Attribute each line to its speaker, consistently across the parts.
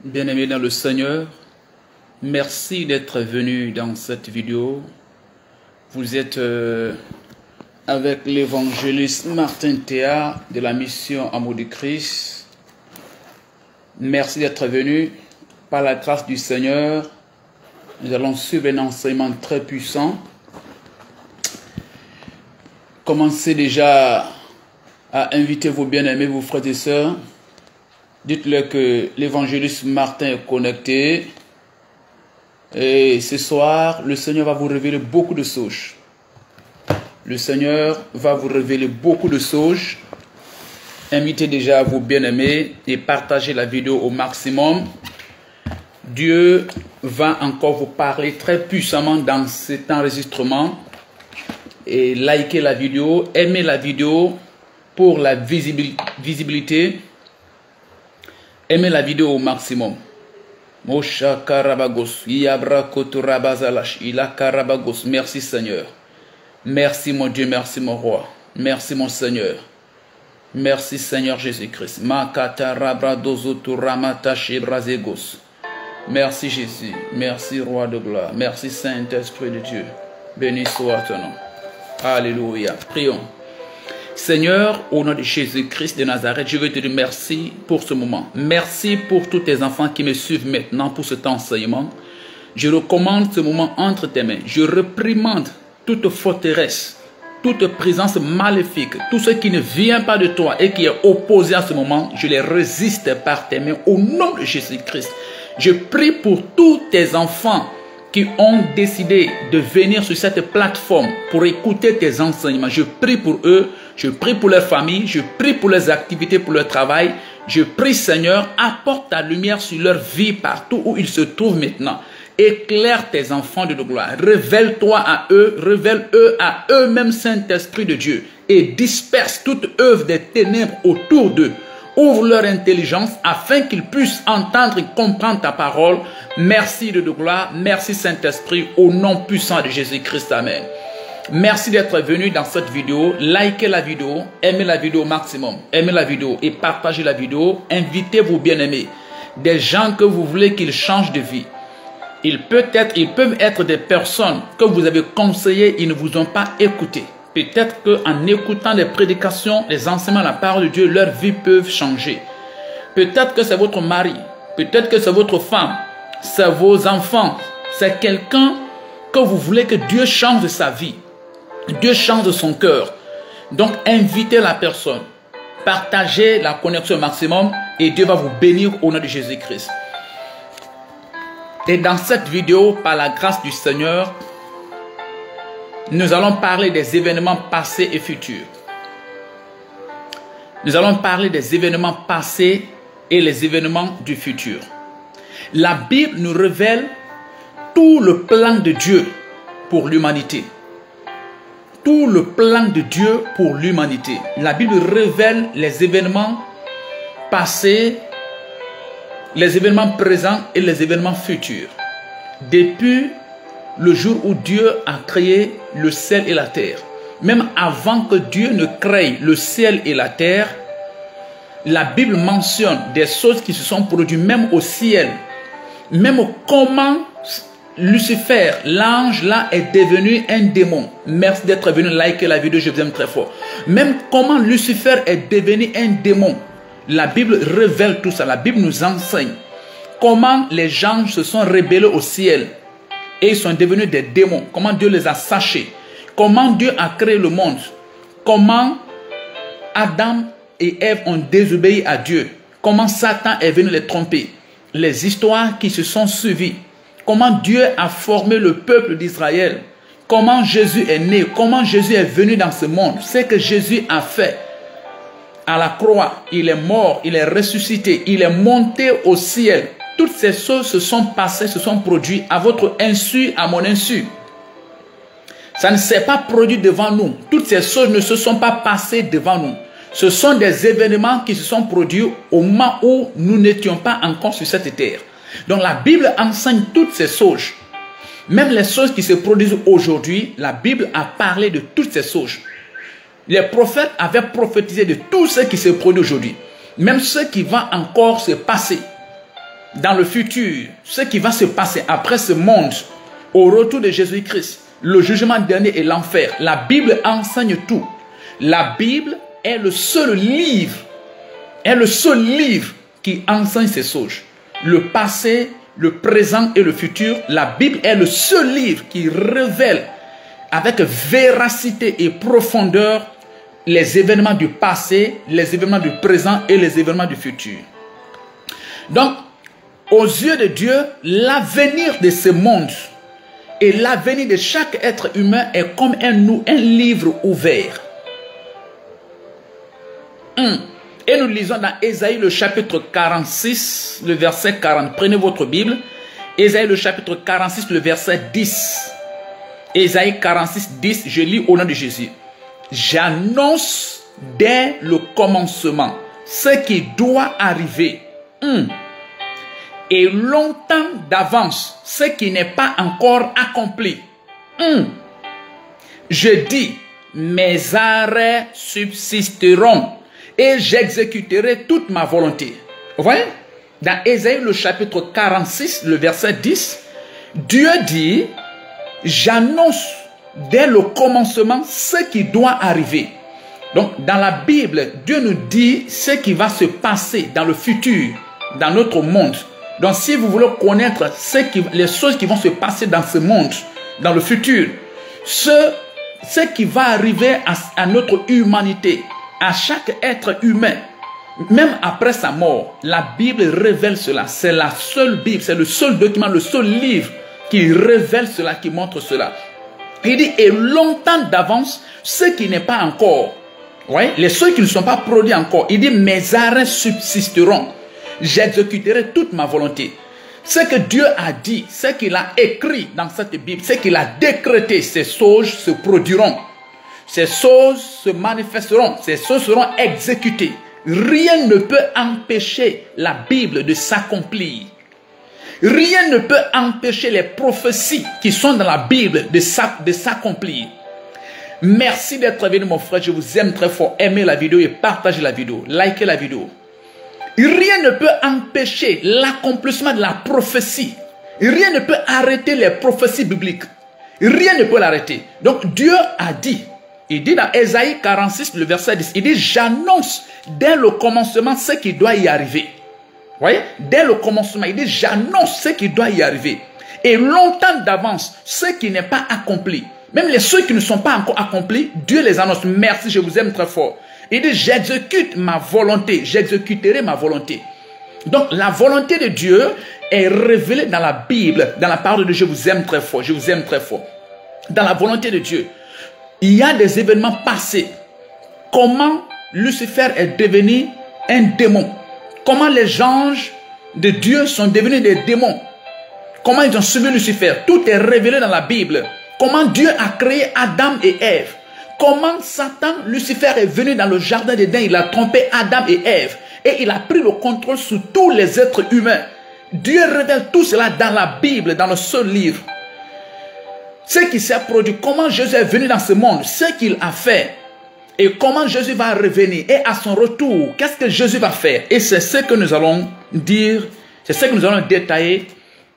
Speaker 1: Bien-aimés dans le Seigneur, merci d'être venus dans cette vidéo. Vous êtes avec l'évangéliste Martin Théa de la mission Amour de Christ. Merci d'être venus. Par la grâce du Seigneur, nous allons suivre un enseignement très puissant. Commencez déjà à inviter vos bien-aimés, vos frères et sœurs. Dites-leur que l'évangéliste Martin est connecté. Et ce soir, le Seigneur va vous révéler beaucoup de choses. Le Seigneur va vous révéler beaucoup de choses. Invitez déjà vos bien-aimés et partagez la vidéo au maximum. Dieu va encore vous parler très puissamment dans cet enregistrement. Et likez la vidéo, aimez la vidéo pour la visibilité. Aimez la vidéo au maximum. Mosha Karabagos, Yabra Kotorabazalash, Ila Karabagos. Merci Seigneur. Merci mon Dieu, merci mon roi. Merci mon Seigneur. Merci Seigneur Jésus-Christ. Makata Rabra Dozoturamata Shebrazegos. Merci Jésus. Merci Roi de gloire. Merci Saint-Esprit de Dieu. Béni soit ton nom. Alléluia. Prions. Seigneur, au nom de Jésus-Christ de Nazareth, je veux te dire merci pour ce moment. Merci pour tous tes enfants qui me suivent maintenant pour cet enseignement. Je recommande ce moment entre tes mains. Je réprimande toute forteresse, toute présence maléfique, tout ce qui ne vient pas de toi et qui est opposé à ce moment, je les résiste par tes mains au nom de Jésus-Christ. Je prie pour tous tes enfants qui ont décidé de venir sur cette plateforme pour écouter tes enseignements. Je prie pour eux, je prie pour leurs familles, je prie pour leurs activités, pour leur travail. Je prie Seigneur, apporte ta lumière sur leur vie partout où ils se trouvent maintenant. Éclaire tes enfants de gloire. Révèle-toi à eux, révèle-eux à eux-mêmes, Saint-Esprit de Dieu, et disperse toute œuvre des ténèbres autour d'eux. Ouvre leur intelligence afin qu'ils puissent entendre et comprendre ta parole. Merci de gloire, merci Saint-Esprit, au nom puissant de Jésus-Christ. Amen. Merci d'être venu dans cette vidéo. Likez la vidéo, aimez la vidéo au maximum. Aimez la vidéo et partagez la vidéo. Invitez vos bien-aimés, des gens que vous voulez qu'ils changent de vie. Ils peuvent être des personnes que vous avez conseillées, ils ne vous ont pas écouté. Peut-être qu'en écoutant les prédications, les enseignements, la parole de Dieu, leur vie peut changer. Peut-être que c'est votre mari, peut-être que c'est votre femme, c'est vos enfants, c'est quelqu'un que vous voulez que Dieu change de sa vie. Dieu change de son cœur. Donc invitez la personne, partagez la connexion au maximum et Dieu va vous bénir au nom de Jésus-Christ. Et dans cette vidéo, par la grâce du Seigneur, nous allons parler des événements passés et futurs. Nous allons parler des événements passés et les événements du futur. La Bible nous révèle tout le plan de Dieu pour l'humanité. Tout le plan de Dieu pour l'humanité. La Bible révèle les événements passés, les événements présents et les événements futurs. Depuis le jour où Dieu a créé le ciel et la terre. Même avant que Dieu ne crée le ciel et la terre, la Bible mentionne des choses qui se sont produites même au ciel. Même comment Lucifer, l'ange là, est devenu un démon. Merci d'être venu liker la vidéo, je vous aime très fort. Même comment Lucifer est devenu un démon. La Bible révèle tout ça. La Bible nous enseigne comment les anges se sont rebellés au ciel. Et ils sont devenus des démons. Comment Dieu les a sachés. Comment Dieu a créé le monde. Comment Adam et Ève ont désobéi à Dieu. Comment Satan est venu les tromper. Les histoires qui se sont suivies. Comment Dieu a formé le peuple d'Israël. Comment Jésus est né. Comment Jésus est venu dans ce monde. Ce que Jésus a fait à la croix. Il est mort, il est ressuscité, il est monté au ciel. Toutes ces choses se sont passées, se sont produites à votre insu, à mon insu. Ça ne s'est pas produit devant nous. Toutes ces choses ne se sont pas passées devant nous. Ce sont des événements qui se sont produits au moment où nous n'étions pas encore sur cette terre. Donc la Bible enseigne toutes ces choses. Même les choses qui se produisent aujourd'hui, la Bible a parlé de toutes ces choses. Les prophètes avaient prophétisé de tout ce qui se produit aujourd'hui. Même ce qui va encore se passer. dans le futur, ce qui va se passer après ce monde, au retour de Jésus-Christ, le jugement dernier et l'enfer. La Bible enseigne tout. La Bible est le seul livre, qui enseigne ces choses. Le passé, le présent et le futur, la Bible est le seul livre qui révèle avec véracité et profondeur les événements du passé, les événements du présent et les événements du futur. Donc, aux yeux de Dieu, l'avenir de ce monde et l'avenir de chaque être humain est comme un livre ouvert. Et nous lisons dans Ésaïe le chapitre 46, le verset 40. Prenez votre Bible. Ésaïe le chapitre 46, le verset 10. Ésaïe 46, 10, je lis au nom de Jésus. J'annonce dès le commencement ce qui doit arriver. Et longtemps d'avance ce qui n'est pas encore accompli. Je dis, mes arrêts subsisteront et j'exécuterai toute ma volonté. Vous voyez? Dans Ésaïe le chapitre 46, le verset 10, Dieu dit, j'annonce dès le commencement ce qui doit arriver. Donc dans la Bible, Dieu nous dit ce qui va se passer dans le futur, dans notre monde. Donc si vous voulez connaître les choses qui vont se passer dans ce monde, dans le futur, ce qui va arriver à notre humanité, à chaque être humain, même après sa mort, la Bible révèle cela. C'est la seule Bible, c'est le seul document, le seul livre qui révèle cela, qui montre cela. Il dit, et longtemps d'avance, ce qui n'est pas encore, ouais, les choses qui ne sont pas produits encore, il dit, mes arrêts subsisteront. J'exécuterai toute ma volonté. Ce que Dieu a dit, ce qu'il a écrit dans cette Bible, ce qu'il a décrété, ces choses se produiront. Ces choses se manifesteront, ces choses seront exécutées. Rien ne peut empêcher la Bible de s'accomplir. Rien ne peut empêcher les prophéties qui sont dans la Bible de s'accomplir. Merci d'être venu mon frère, je vous aime très fort. Aimez la vidéo et partagez la vidéo. Likez la vidéo. Rien ne peut empêcher l'accomplissement de la prophétie. Rien ne peut arrêter les prophéties bibliques. Rien ne peut l'arrêter. Donc Dieu a dit, il dit dans Ésaïe 46, le verset 10, il dit, j'annonce dès le commencement ce qui doit y arriver. Vous voyez, dès le commencement, il dit, j'annonce ce qui doit y arriver. Et longtemps d'avance, ce qui n'est pas accompli. Même les choses qui ne sont pas encore accomplis, Dieu les annonce. Merci, je vous aime très fort. Il dit, j'exécute ma volonté, j'exécuterai ma volonté. Donc, la volonté de Dieu est révélée dans la Bible, dans la parole de Dieu. Je vous aime très fort, je vous aime très fort. Dans la volonté de Dieu, il y a des événements passés. Comment Lucifer est devenu un démon? Comment les anges de Dieu sont devenus des démons? Comment ils ont suivi Lucifer? Tout est révélé dans la Bible. Comment Dieu a créé Adam et Ève? Comment Satan, Lucifer est venu dans le jardin d'Éden, il a trompé Adam et Ève. Et il a pris le contrôle sur tous les êtres humains. Dieu révèle tout cela dans la Bible, dans le seul livre. Ce qui s'est produit, comment Jésus est venu dans ce monde, ce qu'il a fait. Et comment Jésus va revenir. Et à son retour, qu'est-ce que Jésus va faire? Et c'est ce que nous allons dire, c'est ce que nous allons détailler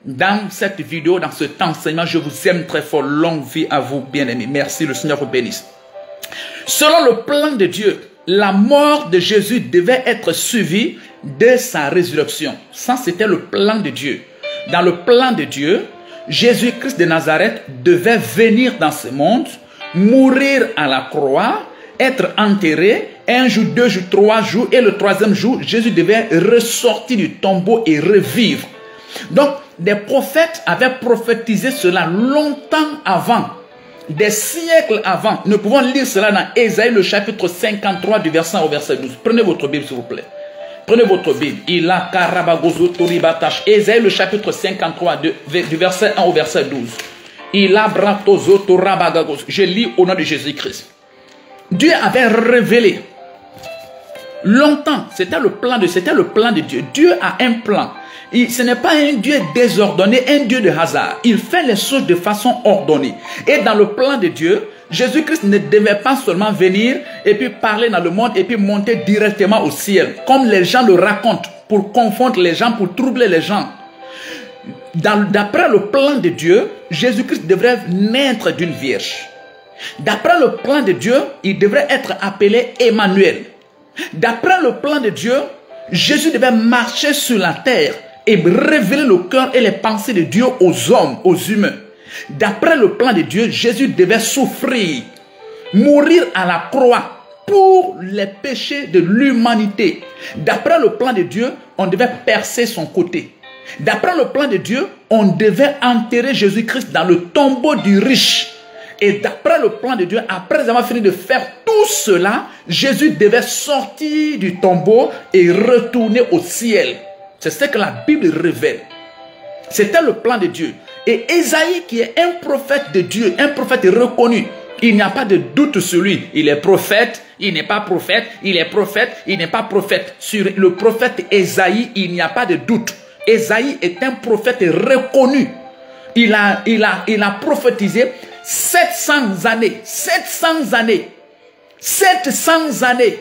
Speaker 1: dans cette vidéo, dans cet enseignement. Je vous aime très fort. Longue vie à vous, bien-aimés. Merci, le Seigneur vous bénisse. Selon le plan de Dieu, la mort de Jésus devait être suivie de sa résurrection. Ça, c'était le plan de Dieu. Dans le plan de Dieu, Jésus-Christ de Nazareth devait venir dans ce monde, mourir à la croix, être enterré, 1 jour, 2 jours, 3 jours, et le 3e jour, Jésus devait ressortir du tombeau et revivre. Donc, des prophètes avaient prophétisé cela longtemps avant, des siècles avant. Nous pouvons lire cela dans Ésaïe, le chapitre 53, du verset 1 au verset 12. Prenez votre Bible, s'il vous plaît. Prenez votre Bible. Ésaïe, le chapitre 53, du verset 1 au verset 12. Je lis au nom de Jésus-Christ. Dieu avait révélé longtemps, c'était le plan de Dieu. Dieu a un plan. Ce n'est pas un Dieu désordonné, un Dieu de hasard. Il fait les choses de façon ordonnée. Et dans le plan de Dieu, Jésus-Christ ne devait pas seulement venir et puis parler dans le monde et puis monter directement au ciel, comme les gens le racontent. pour confondre les gens, pour troubler les gens. D'après le plan de Dieu, Jésus-Christ devrait naître d'une vierge. D'après le plan de Dieu, il devrait être appelé Emmanuel. D'après le plan de Dieu, Jésus devait marcher sur la terre et révéler le cœur et les pensées de Dieu aux hommes, aux humains. D'après le plan de Dieu, Jésus devait souffrir, mourir à la croix pour les péchés de l'humanité. D'après le plan de Dieu, on devait percer son côté. D'après le plan de Dieu, on devait enterrer Jésus-Christ dans le tombeau du riche. Et d'après le plan de Dieu, après avoir fini de faire tout cela, Jésus devait sortir du tombeau et retourner au ciel. C'est ce que la Bible révèle. C'était le plan de Dieu. Et Ésaïe, qui est un prophète de Dieu, un prophète reconnu, il n'y a pas de doute sur lui. Il est prophète, il n'est pas prophète, il est prophète, il n'est pas prophète. Sur le prophète Ésaïe, il n'y a pas de doute. Ésaïe est un prophète reconnu. Il a prophétisé 700 années, 700 années, 700 années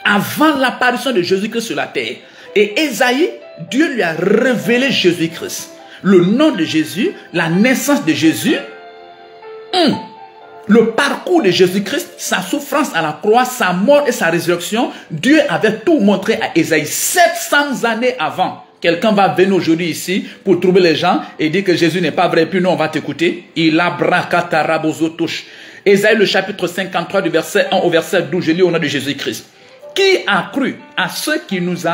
Speaker 1: avant l'apparition de Jésus-Christ sur la terre. Et Ésaïe, Dieu lui a révélé Jésus-Christ. Le nom de Jésus, la naissance de Jésus, le parcours de Jésus-Christ, sa souffrance à la croix, sa mort et sa résurrection, Dieu avait tout montré à Ésaïe 700 années avant. Quelqu'un va venir aujourd'hui ici pour trouver les gens et dire que Jésus n'est pas vrai. Puis nous, on va t'écouter. Il a bracatarabozotush. Ésaïe, le chapitre 53, du verset 1 au verset 12, je lis au nom de Jésus-Christ. Qui a cru à ce qui nous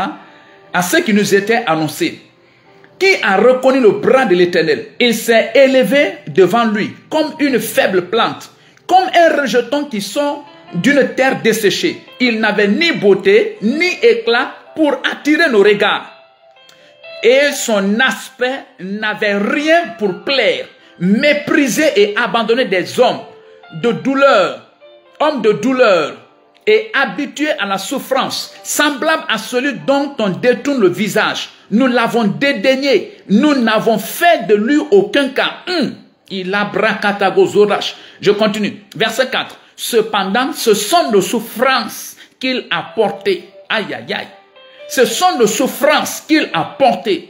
Speaker 1: était annoncé? Qui a reconnu le bras de l'Éternel? Il s'est élevé devant lui comme une faible plante, comme un rejeton qui sort d'une terre desséchée. Il n'avait ni beauté, ni éclat pour attirer nos regards. Et son aspect n'avait rien pour plaire. Méprisé et abandonné des hommes de douleur, et habitué à la souffrance, semblable à celui dont on détourne le visage. Nous l'avons dédaigné, nous n'avons fait de lui aucun cas. Il a bracatagozorash. Je continue. Verset 4. Cependant, ce sont nos souffrances qu'il a portées. Aïe, aïe, aïe. Ce sont nos souffrances qu'il a portées.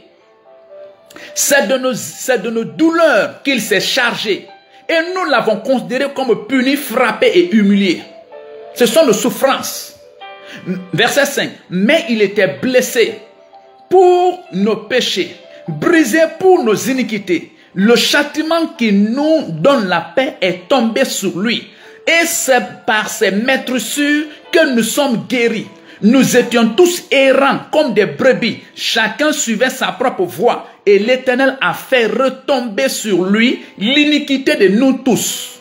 Speaker 1: C'est de nos douleurs qu'il s'est chargé. Et nous l'avons considéré comme puni, frappé et humilié. Ce sont nos souffrances. Verset 5. Mais il était blessé pour nos péchés, brisé pour nos iniquités. Le châtiment qui nous donne la paix est tombé sur lui. Et c'est par ses maîtressures que nous sommes guéris. Nous étions tous errants comme des brebis. Chacun suivait sa propre voie. Et l'Éternel a fait retomber sur lui l'iniquité de nous tous.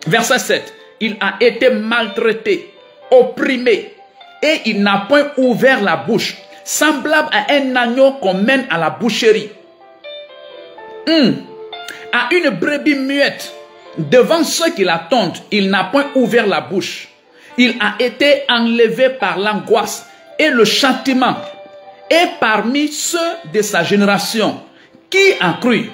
Speaker 1: Verset 7. Il a été maltraité, opprimé, et il n'a point ouvert la bouche, semblable à un agneau qu'on mène à la boucherie. À une brebis muette, devant ceux qui l'attendent, il n'a point ouvert la bouche. Il a été enlevé par l'angoisse et le châtiment. Et parmi ceux de sa génération, qui a cru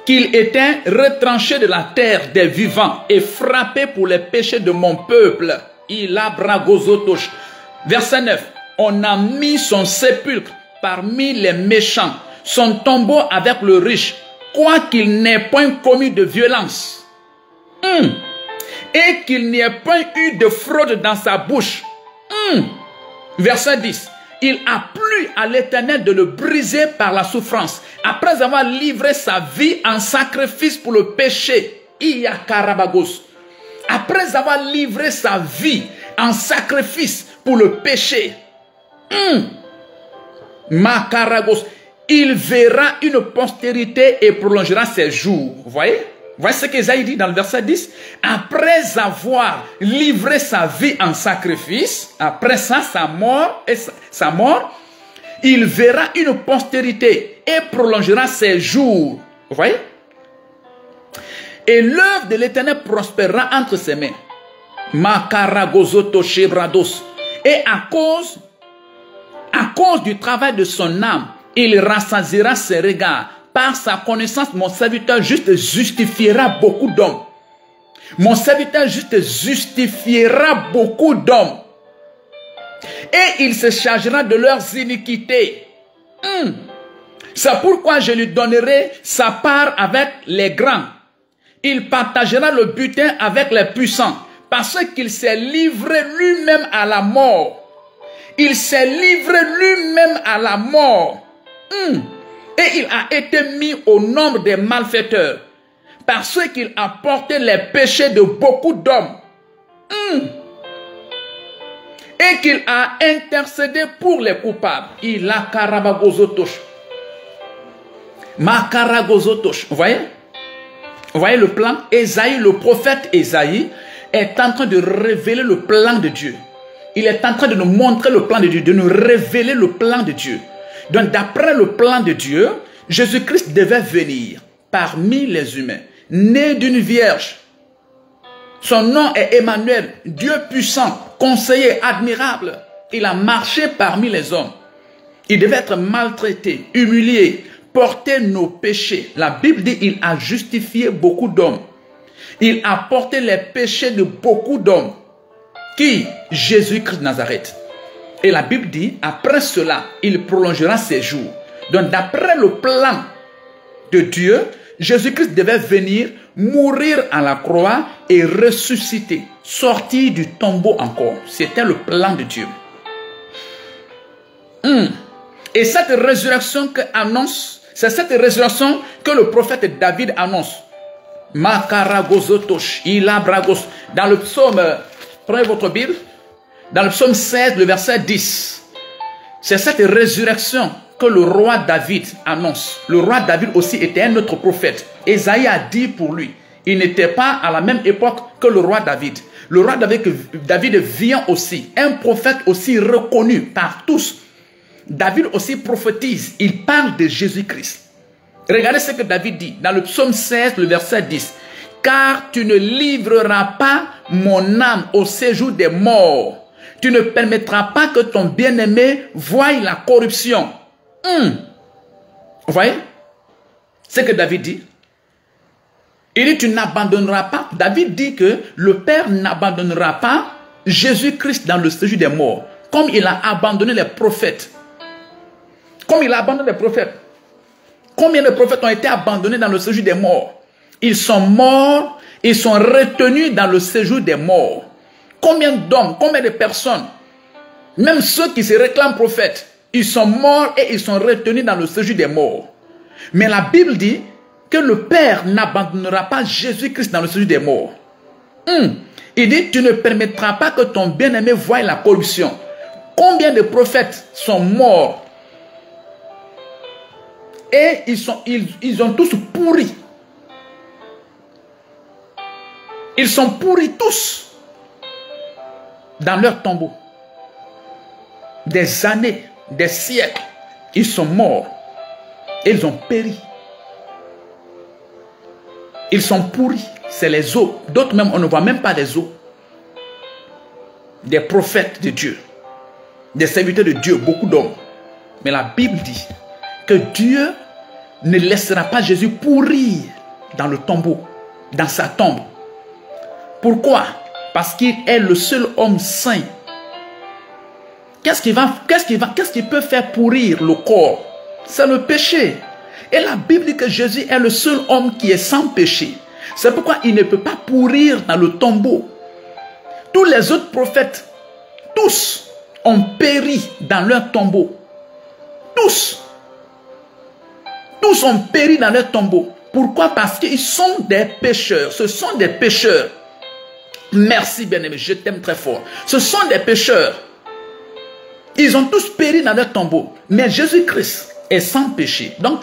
Speaker 1: qu'il était retranché de la terre des vivants et frappé pour les péchés de mon peuple? Il a bragozotosh. Verset 9. On a mis son sépulcre parmi les méchants, son tombeau avec le riche, quoiqu'il n'ait point commis de violence. Et qu'il n'y ait point eu de fraude dans sa bouche. Verset 10. Il a plu à l'Éternel de le briser par la souffrance, après avoir livré sa vie en sacrifice pour le péché. Après avoir livré sa vie en sacrifice pour le péché. Makaragos. Il verra une postérité et prolongera ses jours. Vous voyez? Voyez ce qu'Ésaïe dit dans le verset 10. Après avoir livré sa vie en sacrifice, après ça, sa mort, il verra une postérité et prolongera ses jours. Vous voyez? Et l'œuvre de l'Éternel prospérera entre ses mains. Et à cause du travail de son âme, il rassasiera ses regards. Par sa connaissance, mon serviteur juste justifiera beaucoup d'hommes. Mon serviteur juste justifiera beaucoup d'hommes. Et il se chargera de leurs iniquités. C'est pourquoi je lui donnerai sa part avec les grands. Il partagera le butin avec les puissants. Parce qu'il s'est livré lui-même à la mort. Il s'est livré lui-même à la mort. Et il a été mis au nombre des malfaiteurs. Parce qu'il a porté les péchés de beaucoup d'hommes. Et qu'il a intercédé pour les coupables. Il a karabagozotosh. Ma karagozotosh. Vous voyez? Vous voyez le plan? Ésaïe, le prophète Ésaïe, est en train de révéler le plan de Dieu. Il est en train de nous montrer le plan de Dieu, de nous révéler le plan de Dieu. Donc, d'après le plan de Dieu, Jésus-Christ devait venir parmi les humains, né d'une vierge. Son nom est Emmanuel, Dieu puissant, conseiller, admirable. Il a marché parmi les hommes. Il devait être maltraité, humilié, porter nos péchés. La Bible dit qu'il a justifié beaucoup d'hommes. Il a porté les péchés de beaucoup d'hommes. Qui? Jésus-Christ de Nazareth. Et la Bible dit, après cela, il prolongera ses jours. Donc, d'après le plan de Dieu, Jésus-Christ devait venir mourir à la croix et ressusciter, sortir du tombeau encore. C'était le plan de Dieu. Et cette résurrection qu'annonce, c'est cette résurrection que le prophète David annonce. Makaragozotosh, ilabragos. Dans le psaume, prenez votre Bible, dans le psaume 16, le verset 10. C'est cette résurrection que le roi David annonce. Le roi David aussi était un autre prophète. Ésaïe a dit pour lui, il n'était pas à la même époque que le roi David. Le roi David vient aussi, un prophète aussi reconnu par tous. David aussi prophétise, il parle de Jésus-Christ. Regardez ce que David dit dans le psaume 16, le verset 10. Car tu ne livreras pas mon âme au séjour des morts. Tu ne permettras pas que ton bien-aimé voie la corruption. Vous voyez ce que David dit? Il dit tu n'abandonneras pas. David dit que le Père n'abandonnera pas Jésus-Christ dans le séjour des morts. Comme il a abandonné les prophètes. Comme il a abandonné les prophètes. Combien de prophètes ont été abandonnés dans le séjour des morts? Ils sont morts, ils sont retenus dans le séjour des morts. Combien d'hommes, combien de personnes, même ceux qui se réclament prophètes, ils sont morts et ils sont retenus dans le séjour des morts. Mais la Bible dit que le Père n'abandonnera pas Jésus-Christ dans le séjour des morts. Il dit, tu ne permettras pas que ton bien-aimé voie la corruption. Combien de prophètes sont morts? Et ils ont tous pourri. Ils sont pourris tous dans leur tombeau. Des années, des siècles, ils sont morts. Et ils ont péri. Ils sont pourris. C'est les os. D'autres même, on ne voit même pas les os. Des prophètes de Dieu. Des serviteurs de Dieu, beaucoup d'hommes. Mais la Bible dit que Dieu ne laissera pas Jésus pourrir dans le tombeau, dans sa tombe. Pourquoi? Parce qu'il est le seul homme saint. Qu'est-ce qui peut faire pourrir le corps? C'est le péché. Et la Bible dit que Jésus est le seul homme qui est sans péché. C'est pourquoi il ne peut pas pourrir dans le tombeau. Tous les autres prophètes, tous ont péri dans leur tombeau. Tous. Tous ont péri dans leur tombeau. Pourquoi? Parce qu'ils sont des pécheurs. Ce sont des pécheurs. Merci bien-aimé, je t'aime très fort. Ce sont des pécheurs. Ils ont tous péri dans leur tombeau. Mais Jésus-Christ est sans péché. Donc,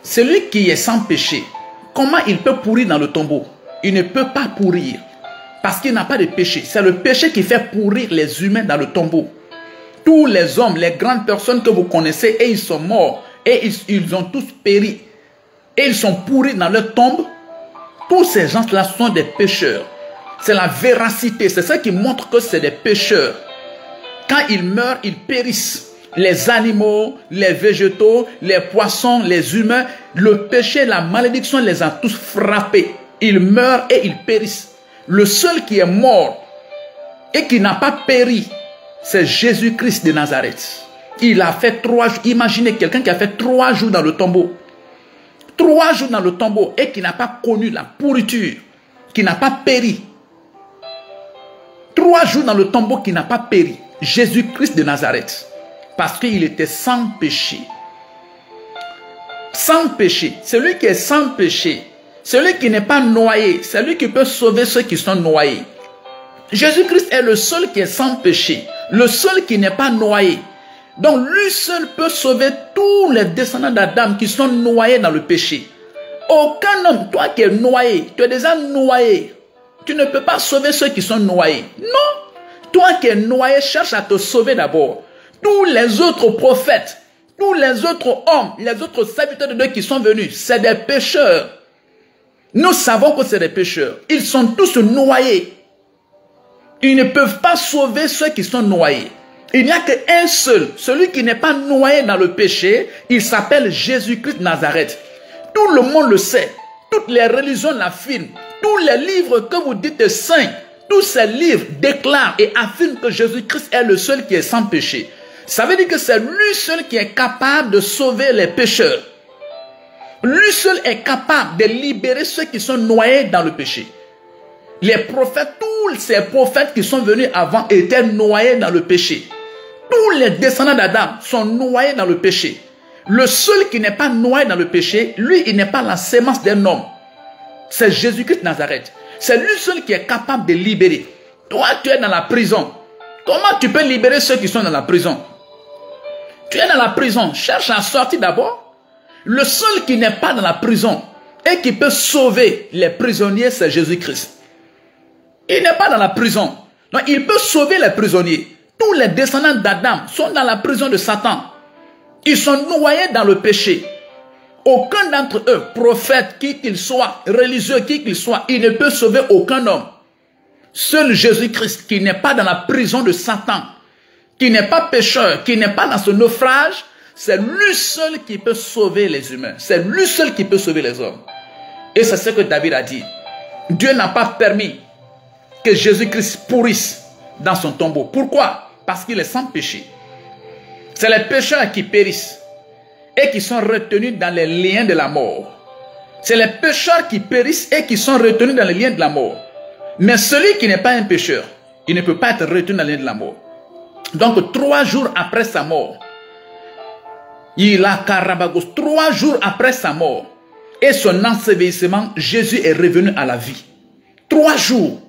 Speaker 1: celui qui est sans péché, comment il peut pourrir dans le tombeau? Il ne peut pas pourrir. Parce qu'il n'a pas de péché. C'est le péché qui fait pourrir les humains dans le tombeau. Tous les hommes, les grandes personnes que vous connaissez, et ils sont morts. Et ils ont tous péri. Et ils sont pourris dans leur tombe. Tous ces gens-là sont des pécheurs. C'est la véracité. C'est ça qui montre que c'est des pécheurs. Quand ils meurent, ils périssent. Les animaux, les végétaux, les poissons, les humains, le péché, la malédiction les a tous frappés. Ils meurent et ils périssent. Le seul qui est mort et qui n'a pas péri, c'est Jésus-Christ de Nazareth. Il a fait 3 jours. Imaginez quelqu'un qui a fait 3 jours dans le tombeau. 3 jours dans le tombeau et qui n'a pas connu la pourriture, qui n'a pas péri. 3 jours dans le tombeau qui n'a pas péri. Jésus-Christ de Nazareth. Parce qu'il était sans péché. Sans péché. Celui qui est sans péché. Celui qui n'est pas noyé. Celui qui peut sauver ceux qui sont noyés. Jésus-Christ est le seul qui est sans péché. Le seul qui n'est pas noyé. Donc lui seul peut sauver tous les descendants d'Adam qui sont noyés dans le péché. Aucun homme, toi qui es noyé, tu es déjà noyé. Tu ne peux pas sauver ceux qui sont noyés. Non. Toi qui es noyé, cherche à te sauver d'abord. Tous les autres prophètes, tous les autres hommes, les autres serviteurs de Dieu qui sont venus, c'est des pécheurs. Nous savons que c'est des pécheurs. Ils sont tous noyés. Ils ne peuvent pas sauver ceux qui sont noyés. Il n'y a qu'un seul, celui qui n'est pas noyé dans le péché, il s'appelle Jésus-Christ de Nazareth. Tout le monde le sait, toutes les religions l'affirment, tous les livres que vous dites saints, tous ces livres déclarent et affirment que Jésus-Christ est le seul qui est sans péché. Ça veut dire que c'est lui seul qui est capable de sauver les pécheurs. Lui seul est capable de libérer ceux qui sont noyés dans le péché. Les prophètes, tous ces prophètes qui sont venus avant étaient noyés dans le péché. Tous les descendants d'Adam sont noyés dans le péché. Le seul qui n'est pas noyé dans le péché, lui, il n'est pas la sémence d'un homme. C'est Jésus-Christ de Nazareth. C'est lui seul qui est capable de libérer. Toi, tu es dans la prison. Comment tu peux libérer ceux qui sont dans la prison? Tu es dans la prison. Cherche à sortir d'abord. Le seul qui n'est pas dans la prison et qui peut sauver les prisonniers, c'est Jésus-Christ. Il n'est pas dans la prison. Donc, il peut sauver les prisonniers. Tous les descendants d'Adam sont dans la prison de Satan. Ils sont noyés dans le péché. Aucun d'entre eux, prophète, qui qu'il soit, religieux, qui qu'il soit, il ne peut sauver aucun homme. Seul Jésus-Christ, qui n'est pas dans la prison de Satan, qui n'est pas pécheur, qui n'est pas dans ce naufrage, c'est lui seul qui peut sauver les humains. C'est lui seul qui peut sauver les hommes. Et c'est ce que David a dit. Dieu n'a pas permis que Jésus-Christ pourrisse dans son tombeau. Pourquoi? Parce qu'il est sans péché. C'est les pécheurs qui périssent et qui sont retenus dans les liens de la mort. C'est les pécheurs qui périssent et qui sont retenus dans les liens de la mort. Mais celui qui n'est pas un pécheur, il ne peut pas être retenu dans les liens de la mort. Donc 3 jours après sa mort, il a Karabagos, 3 jours après sa mort et son ensevelissement, Jésus est revenu à la vie. 3 jours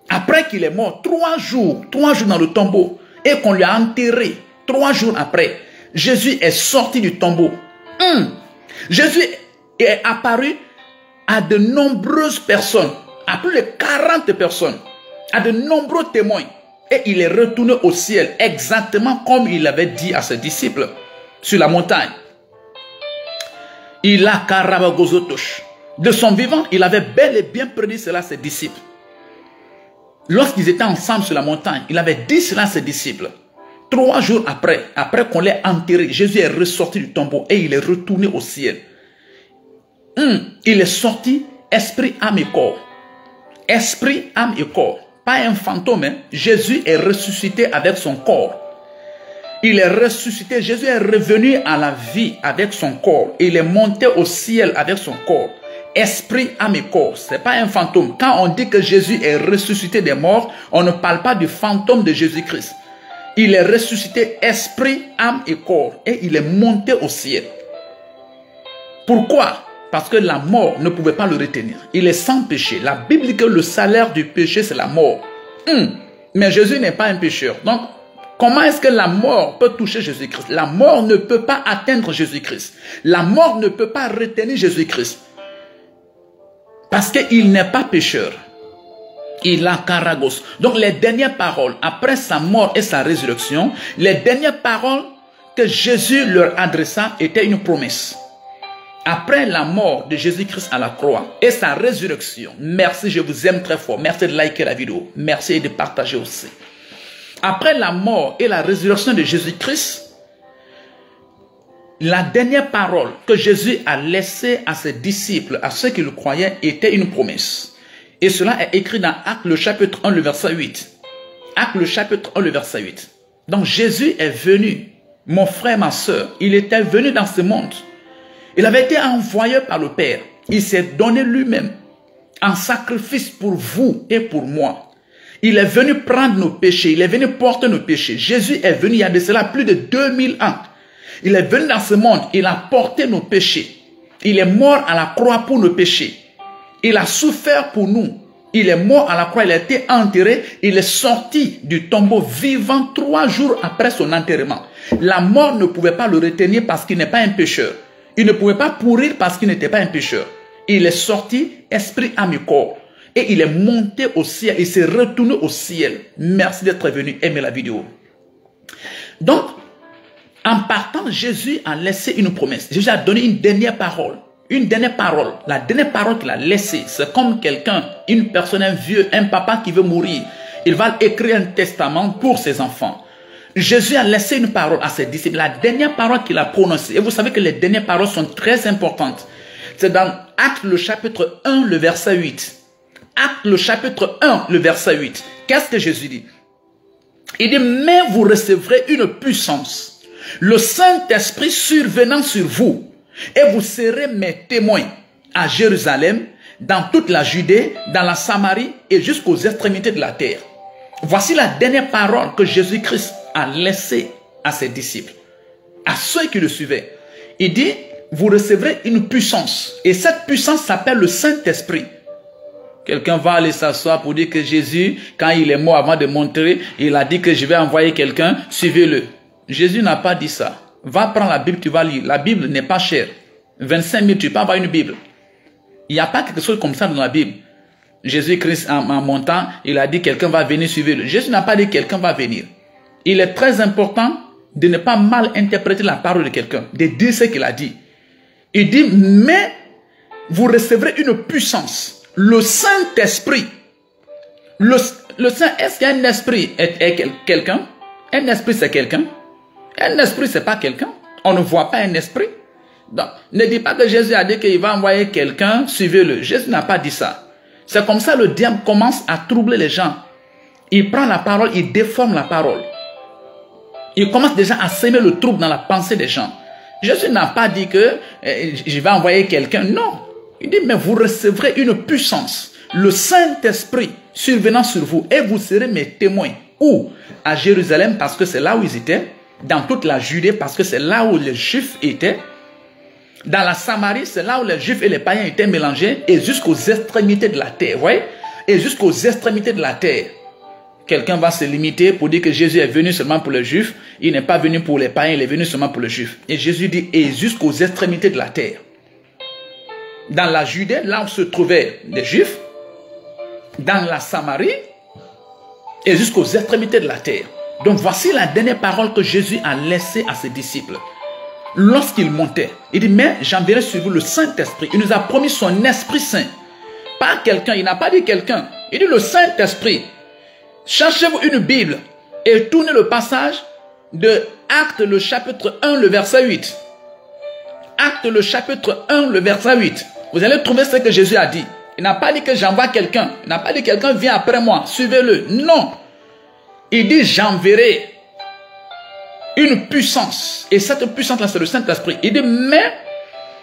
Speaker 1: après qu'il est mort, 3 jours dans le tombeau et qu'on lui a enterré. 3 jours après, Jésus est sorti du tombeau. Jésus est apparu à de nombreuses personnes, à plus de 40 personnes, à de nombreux témoins. Et il est retourné au ciel, exactement comme il avait dit à ses disciples sur la montagne. Il a Karabagozotosh. De son vivant, il avait bel et bien prédit cela à ses disciples. Lorsqu'ils étaient ensemble sur la montagne, il avait dit cela à ses disciples. 3 jours après qu'on l'ait enterré, Jésus est ressorti du tombeau et il est retourné au ciel. Il est sorti esprit, âme et corps. Esprit, âme et corps. Pas un fantôme. Jésus est ressuscité avec son corps. Il est ressuscité. Jésus est revenu à la vie avec son corps. Il est monté au ciel avec son corps. Esprit, âme et corps. Ce n'est pas un fantôme. Quand on dit que Jésus est ressuscité des morts, on ne parle pas du fantôme de Jésus-Christ. Il est ressuscité esprit, âme et corps. Et il est monté au ciel. Pourquoi? Parce que la mort ne pouvait pas le retenir. Il est sans péché. La Bible dit que le salaire du péché, c'est la mort. Mais Jésus n'est pas un pécheur. Donc, comment est-ce que la mort peut toucher Jésus-Christ? La mort ne peut pas atteindre Jésus-Christ. La mort ne peut pas retenir Jésus-Christ. Parce qu'il n'est pas pécheur. Il a Karagos. Donc, les dernières paroles, après sa mort et sa résurrection, les dernières paroles que Jésus leur adressa étaient une promesse. Après la mort de Jésus-Christ à la croix et sa résurrection, merci, je vous aime très fort. Merci de liker la vidéo. Merci de partager aussi. Après la mort et la résurrection de Jésus-Christ, la dernière parole que Jésus a laissée à ses disciples, à ceux qui le croyaient, était une promesse. Et cela est écrit dans Actes le chapitre 1, le verset 8. Actes le chapitre 1, le verset 8. Donc Jésus est venu, mon frère, ma soeur, il était venu dans ce monde. Il avait été envoyé par le Père. Il s'est donné lui-même en sacrifice pour vous et pour moi. Il est venu prendre nos péchés, il est venu porter nos péchés. Jésus est venu il y a de cela plus de 2000 ans. Il est venu dans ce monde, il a porté nos péchés. Il est mort à la croix pour nos péchés. Il a souffert pour nous. Il est mort à la croix, il a été enterré. Il est sorti du tombeau vivant 3 jours après son enterrement. La mort ne pouvait pas le retenir parce qu'il n'est pas un pécheur. Il ne pouvait pas pourrir parce qu'il n'était pas un pécheur. Il est sorti, esprit, âme et corps. Et il est monté au ciel. Il s'est retourné au ciel. Merci d'être venu. Aimez la vidéo. Donc, en partant, Jésus a laissé une promesse. Jésus a donné une dernière parole. Une dernière parole. La dernière parole qu'il a laissée, c'est comme quelqu'un, une personne, un vieux, un papa qui veut mourir. Il va écrire un testament pour ses enfants. Jésus a laissé une parole à ses disciples. La dernière parole qu'il a prononcée. Et vous savez que les dernières paroles sont très importantes. C'est dans Actes le chapitre 1, le verset 8. Actes le chapitre 1, le verset 8. Qu'est-ce que Jésus dit? Il dit, mais vous recevrez une puissance, le Saint-Esprit survenant sur vous, et vous serez mes témoins à Jérusalem, dans toute la Judée, dans la Samarie et jusqu'aux extrémités de la terre. Voici la dernière parole que Jésus-Christ a laissée à ses disciples, à ceux qui le suivaient. Il dit, vous recevrez une puissance, et cette puissance s'appelle le Saint-Esprit. Quelqu'un va aller s'asseoir pour dire que Jésus, quand il est mort avant de monter, il a dit que je vais envoyer quelqu'un, suivez-le. Jésus n'a pas dit ça. Va prendre la Bible, tu vas lire. La Bible n'est pas chère. 25 000, tu peux avoir une Bible. Il n'y a pas quelque chose comme ça dans la Bible. Jésus-Christ, en montant, il a dit quelqu'un va venir, suivez-le. Jésus n'a pas dit quelqu'un va venir. Il est très important de ne pas mal interpréter la parole de quelqu'un, de dire ce qu'il a dit. Il dit, mais vous recevrez une puissance. Le Saint-Esprit. Le Saint, est-ce qu'un esprit est quelqu'un? Un esprit, c'est quelqu'un? Un esprit, c'est pas quelqu'un. On ne voit pas un esprit. Donc, ne dis pas que Jésus a dit qu'il va envoyer quelqu'un, suivez-le. Jésus n'a pas dit ça. C'est comme ça le diable commence à troubler les gens. Il prend la parole, il déforme la parole. Il commence déjà à semer le trouble dans la pensée des gens. Jésus n'a pas dit que je vais envoyer quelqu'un. Non. Il dit, mais vous recevrez une puissance, le Saint-Esprit survenant sur vous, et vous serez mes témoins. Où? À Jérusalem, parce que c'est là où ils étaient. Dans toute la Judée, parce que c'est là où les Juifs étaient. Dans la Samarie, c'est là où les Juifs et les païens étaient mélangés. Et jusqu'aux extrémités de la terre. Oui? Et jusqu'aux extrémités de la terre. Quelqu'un va se limiter pour dire que Jésus est venu seulement pour les Juifs. Il n'est pas venu pour les païens, il est venu seulement pour les Juifs. Et Jésus dit, et jusqu'aux extrémités de la terre. Dans la Judée, là où se trouvaient les Juifs, dans la Samarie, et jusqu'aux extrémités de la terre. Donc voici la dernière parole que Jésus a laissée à ses disciples. Lorsqu'il montait, il dit, mais j'enverrai sur vous le Saint-Esprit. Il nous a promis son Esprit Saint. Pas quelqu'un, il n'a pas dit quelqu'un. Il dit le Saint-Esprit. Cherchez-vous une Bible et tournez le passage de Actes le chapitre 1, le verset 8. Actes le chapitre 1, le verset 8. Vous allez trouver ce que Jésus a dit. Il n'a pas dit que j'envoie quelqu'un. Il n'a pas dit quelqu'un vient après moi, suivez-le. Non. Il dit j'enverrai une puissance. Et cette puissance-là, c'est le Saint-Esprit. Il dit, mais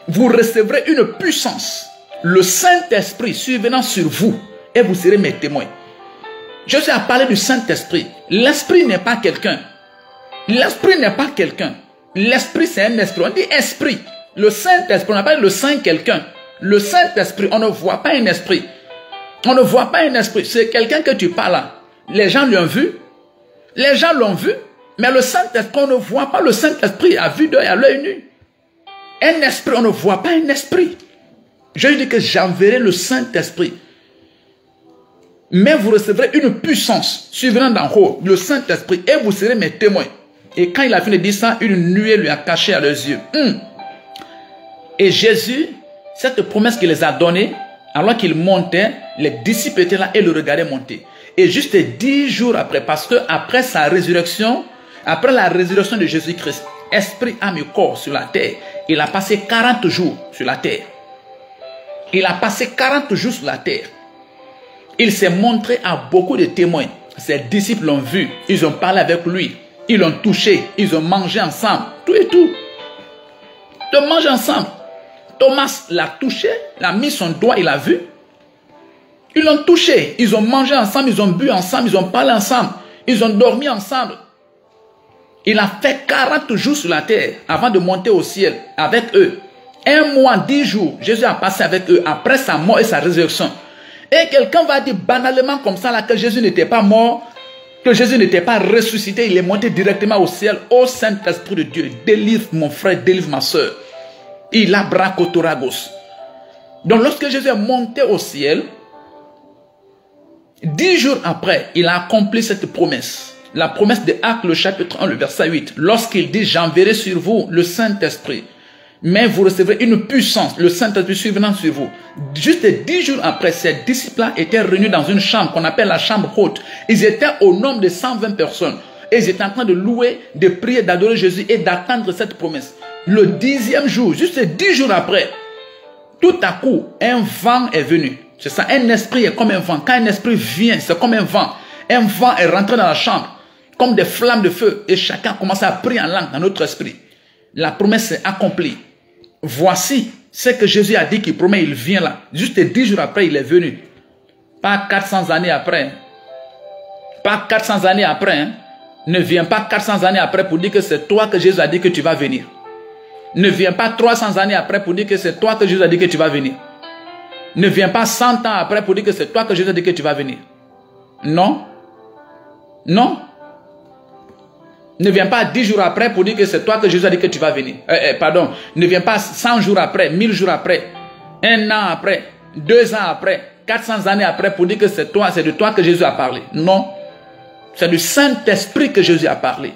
Speaker 1: vous recevrez une puissance. Le Saint-Esprit survenant sur vous. Et vous serez mes témoins. Jésus a parlé du Saint-Esprit. L'Esprit n'est pas quelqu'un. L'Esprit n'est pas quelqu'un. L'Esprit, c'est un esprit. On dit esprit. Le Saint-Esprit, on appelle le Saint quelqu'un. Le Saint-Esprit, on ne voit pas un esprit. On ne voit pas un esprit. C'est quelqu'un que tu parles là. Les gens l'ont vu. Les gens l'ont vu. Mais le Saint-Esprit, on ne voit pas le Saint-Esprit à vue d'œil, à l'œil nu. Un esprit, on ne voit pas un esprit. Je dis que j'enverrai le Saint-Esprit. Mais vous recevrez une puissance survenant d'en haut, le Saint-Esprit, et vous serez mes témoins. Et quand il a fini de dire ça, une nuée lui a caché à leurs yeux. Et Jésus, cette promesse qu'il les a donnée, alors qu'il montait, les disciples étaient là et le regardaient monter. Et juste 10 jours après, parce que après sa résurrection, après la résurrection de Jésus-Christ, esprit, âme et corps sur la terre, il a passé 40 jours sur la terre. Il a passé 40 jours sur la terre. Il s'est montré à beaucoup de témoins. Ses disciples l'ont vu. Ils ont parlé avec lui. Ils l'ont touché. Ils ont mangé ensemble. Tout et tout. Ils ont mangé ensemble. Thomas l'a touché. Il a mis son doigt. Il a vu. Ils l'ont touché. Ils ont mangé ensemble. Ils ont bu ensemble. Ils ont parlé ensemble. Ils ont dormi ensemble. Il a fait 40 jours sur la terre avant de monter au ciel avec eux. 1 mois, 10 jours, Jésus a passé avec eux après sa mort et sa résurrection. Et quelqu'un va dire banalement comme ça là, que Jésus n'était pas mort, que Jésus n'était pas ressuscité, il est monté directement au ciel. Ô Saint-Esprit de Dieu, délivre mon frère, délivre ma soeur. Il a bracotoragos. Donc lorsque Jésus est monté au ciel, 10 jours après, il a accompli cette promesse. La promesse de Actes, le chapitre 1, le verset 8. Lorsqu'il dit, j'enverrai sur vous le Saint-Esprit, mais vous recevrez une puissance, le Saint-Esprit survenant sur vous. Juste 10 jours après, ces disciples-là étaient réunis dans une chambre qu'on appelle la chambre haute. Ils étaient au nombre de 120 personnes. Et ils étaient en train de louer, de prier, d'adorer Jésus et d'attendre cette promesse. Le 10e jour, juste 10 jours après, tout à coup, un vent est venu. C'est ça, un esprit est comme un vent. Quand un esprit vient, c'est comme un vent. Un vent est rentré dans la chambre, comme des flammes de feu. Et chacun commence à prier en langue dans notre esprit. La promesse est accomplie. Voici ce que Jésus a dit qu'il promet, il vient là. Juste 10 jours après, il est venu. Pas 400 années après. Pas 400 années après. Hein. Ne viens pas 400 années après pour dire que c'est toi que Jésus a dit que tu vas venir. Ne viens pas 300 années après pour dire que c'est toi que Jésus a dit que tu vas venir. Ne viens pas 100 ans après pour dire que c'est toi que Jésus a dit que tu vas venir. Non. Non. Ne viens pas 10 jours après pour dire que c'est toi que Jésus a dit que tu vas venir. Pardon. Ne viens pas 100 jours après, 1000 jours après, 1 an après, 2 ans après, 400 années après pour dire que c'est toi, c'est de toi que Jésus a parlé. Non. C'est du Saint-Esprit que Jésus a parlé.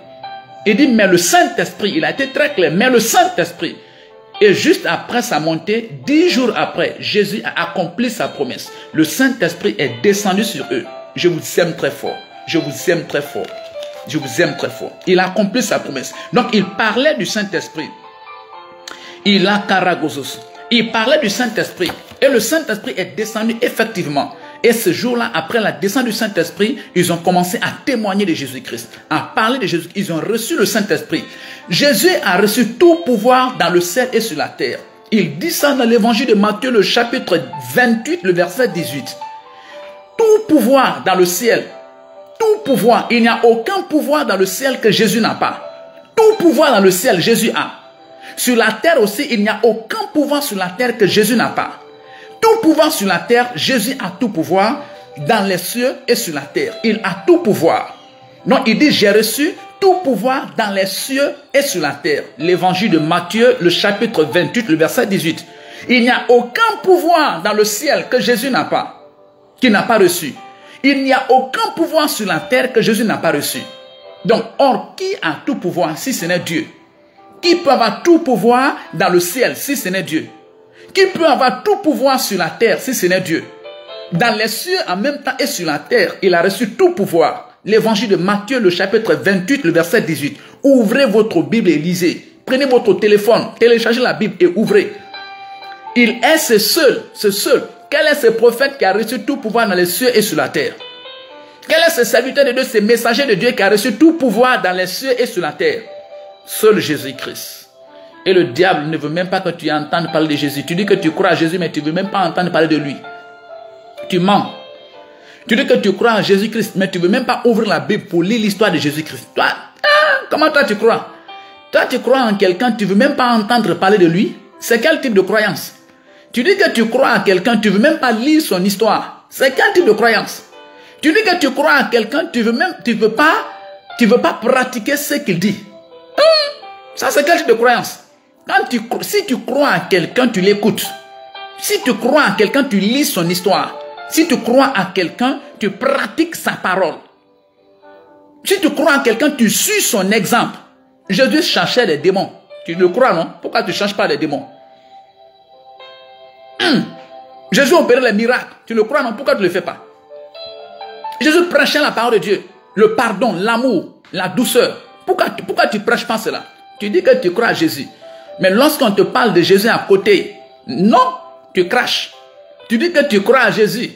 Speaker 1: Il dit, mais le Saint-Esprit, il a été très clair, mais le Saint-Esprit. Et juste après sa montée, 10 jours après, Jésus a accompli sa promesse. Le Saint-Esprit est descendu sur eux. Je vous aime très fort. Je vous aime très fort. Je vous aime très fort. Il a accompli sa promesse. Donc, il parlait du Saint-Esprit. Il a karagosos. Il parlait du Saint-Esprit. Et le Saint-Esprit est descendu effectivement. Et ce jour-là, après la descente du Saint-Esprit, ils ont commencé à témoigner de Jésus-Christ, à parler de Jésus. Ils ont reçu le Saint-Esprit. Jésus a reçu tout pouvoir dans le ciel et sur la terre. Il dit ça dans l'évangile de Matthieu, le chapitre 28, le verset 18. Tout pouvoir dans le ciel, tout pouvoir, il n'y a aucun pouvoir dans le ciel que Jésus n'a pas. Tout pouvoir dans le ciel, Jésus a. Sur la terre aussi, il n'y a aucun pouvoir sur la terre que Jésus n'a pas. Tout pouvoir sur la terre, Jésus a tout pouvoir dans les cieux et sur la terre. Il a tout pouvoir. Donc il dit, j'ai reçu tout pouvoir dans les cieux et sur la terre. L'évangile de Matthieu, le chapitre 28, le verset 18. Il n'y a aucun pouvoir dans le ciel que Jésus n'a pas, qu'il n'a pas reçu. Il n'y a aucun pouvoir sur la terre que Jésus n'a pas reçu. Donc, or, qui a tout pouvoir si ce n'est Dieu? Qui peut avoir tout pouvoir dans le ciel si ce n'est Dieu? Qui peut avoir tout pouvoir sur la terre si ce n'est Dieu? Dans les cieux en même temps et sur la terre, il a reçu tout pouvoir. L'évangile de Matthieu, le chapitre 28, le verset 18. Ouvrez votre Bible et lisez. Prenez votre téléphone, téléchargez la Bible et ouvrez. Il est ce seul. Quel est ce prophète qui a reçu tout pouvoir dans les cieux et sur la terre? Quel est ce serviteur de Dieu, ce messager de Dieu qui a reçu tout pouvoir dans les cieux et sur la terre? Seul Jésus-Christ. Et le diable ne veut même pas que tu entendes parler de Jésus. Tu dis que tu crois à Jésus, mais tu ne veux même pas entendre parler de lui. Tu mens. Tu dis que tu crois en Jésus-Christ, mais tu ne veux même pas ouvrir la Bible pour lire l'histoire de Jésus-Christ. Toi, comment toi tu crois? Toi, tu crois en quelqu'un, tu ne veux même pas entendre parler de lui. C'est quel type de croyance? Tu dis que tu crois en quelqu'un, tu ne veux même pas lire son histoire. C'est quel type de croyance? Tu dis que tu crois en quelqu'un, tu veux pas pratiquer ce qu'il dit. Ça, c'est quel type de croyance? Si tu crois en quelqu'un, tu l'écoutes. Si tu crois en quelqu'un, tu lis son histoire. Si tu crois en quelqu'un, tu pratiques sa parole. Si tu crois en quelqu'un, tu suis son exemple. Jésus cherchait les démons. Tu le crois, non? Pourquoi tu ne cherches pas les démons? Jésus opérait les miracles. Tu le crois, non? Pourquoi tu ne le fais pas? Jésus prêchait la parole de Dieu. Le pardon, l'amour, la douceur. Pourquoi tu ne prêches pas cela? Tu dis que tu crois à Jésus. Mais lorsqu'on te parle de Jésus à côté, non, tu craches. Tu dis que tu crois à Jésus.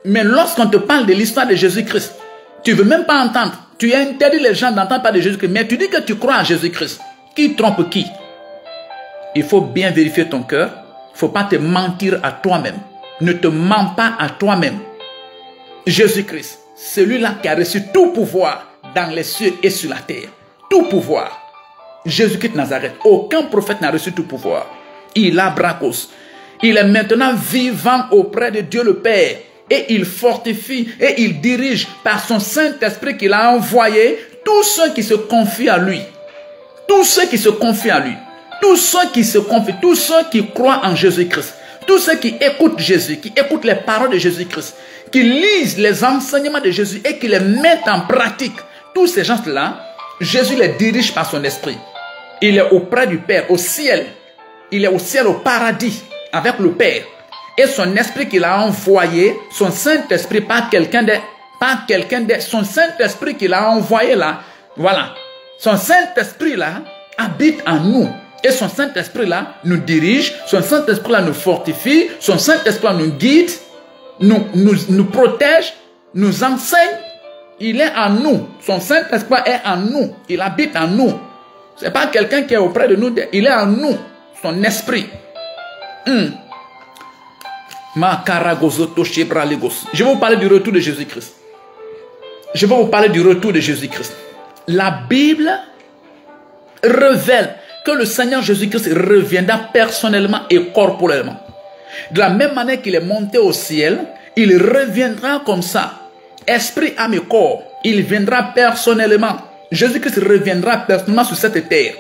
Speaker 1: Mais lorsqu'on te parle de l'histoire de Jésus-Christ, tu ne veux même pas entendre. Tu interdis les gens d'entendre parler de Jésus-Christ. Mais tu dis que tu crois en Jésus-Christ. Qui trompe qui? Il faut bien vérifier ton cœur. Il ne faut pas te mentir à toi-même. Ne te mens pas à toi-même. Jésus-Christ, celui-là qui a reçu tout pouvoir dans les cieux et sur la terre. Tout pouvoir. Jésus-Christ de Nazareth. Aucun prophète n'a reçu tout pouvoir. Il a bracos. Il est maintenant vivant auprès de Dieu le Père. Et il fortifie et il dirige par son Saint-Esprit qu'il a envoyé tous ceux qui se confient à lui. Tous ceux qui se confient à lui. Tous ceux qui se confient. Tous ceux qui croient en Jésus-Christ. Tous ceux qui écoutent Jésus, qui écoutent les paroles de Jésus-Christ, qui lisent les enseignements de Jésus et qui les mettent en pratique. Tous ces gens-là, Jésus les dirige par son esprit. Il est auprès du Père, au ciel. Il est au ciel, au paradis, avec le Père. Et son esprit qu'il a envoyé, son Saint-Esprit, pas quelqu'un de... Son Saint-Esprit qu'il a envoyé là, voilà. Son Saint-Esprit là, habite en nous. Et son Saint-Esprit là, nous dirige. Son Saint-Esprit là, nous fortifie. Son Saint-Esprit là, nous guide, nous protège, nous enseigne. Il est en nous. Son Saint-Esprit est en nous. Il habite en nous. Ce n'est pas quelqu'un qui est auprès de nous. Il est en nous. Son esprit. Je vais vous parler du retour de Jésus-Christ. Je vais vous parler du retour de Jésus-Christ. La Bible révèle que le Seigneur Jésus-Christ reviendra personnellement et corporellement. De la même manière qu'il est monté au ciel, il reviendra comme ça. Esprit, âme et corps. Il viendra personnellement. Jésus-Christ reviendra personnellement sur cette terre.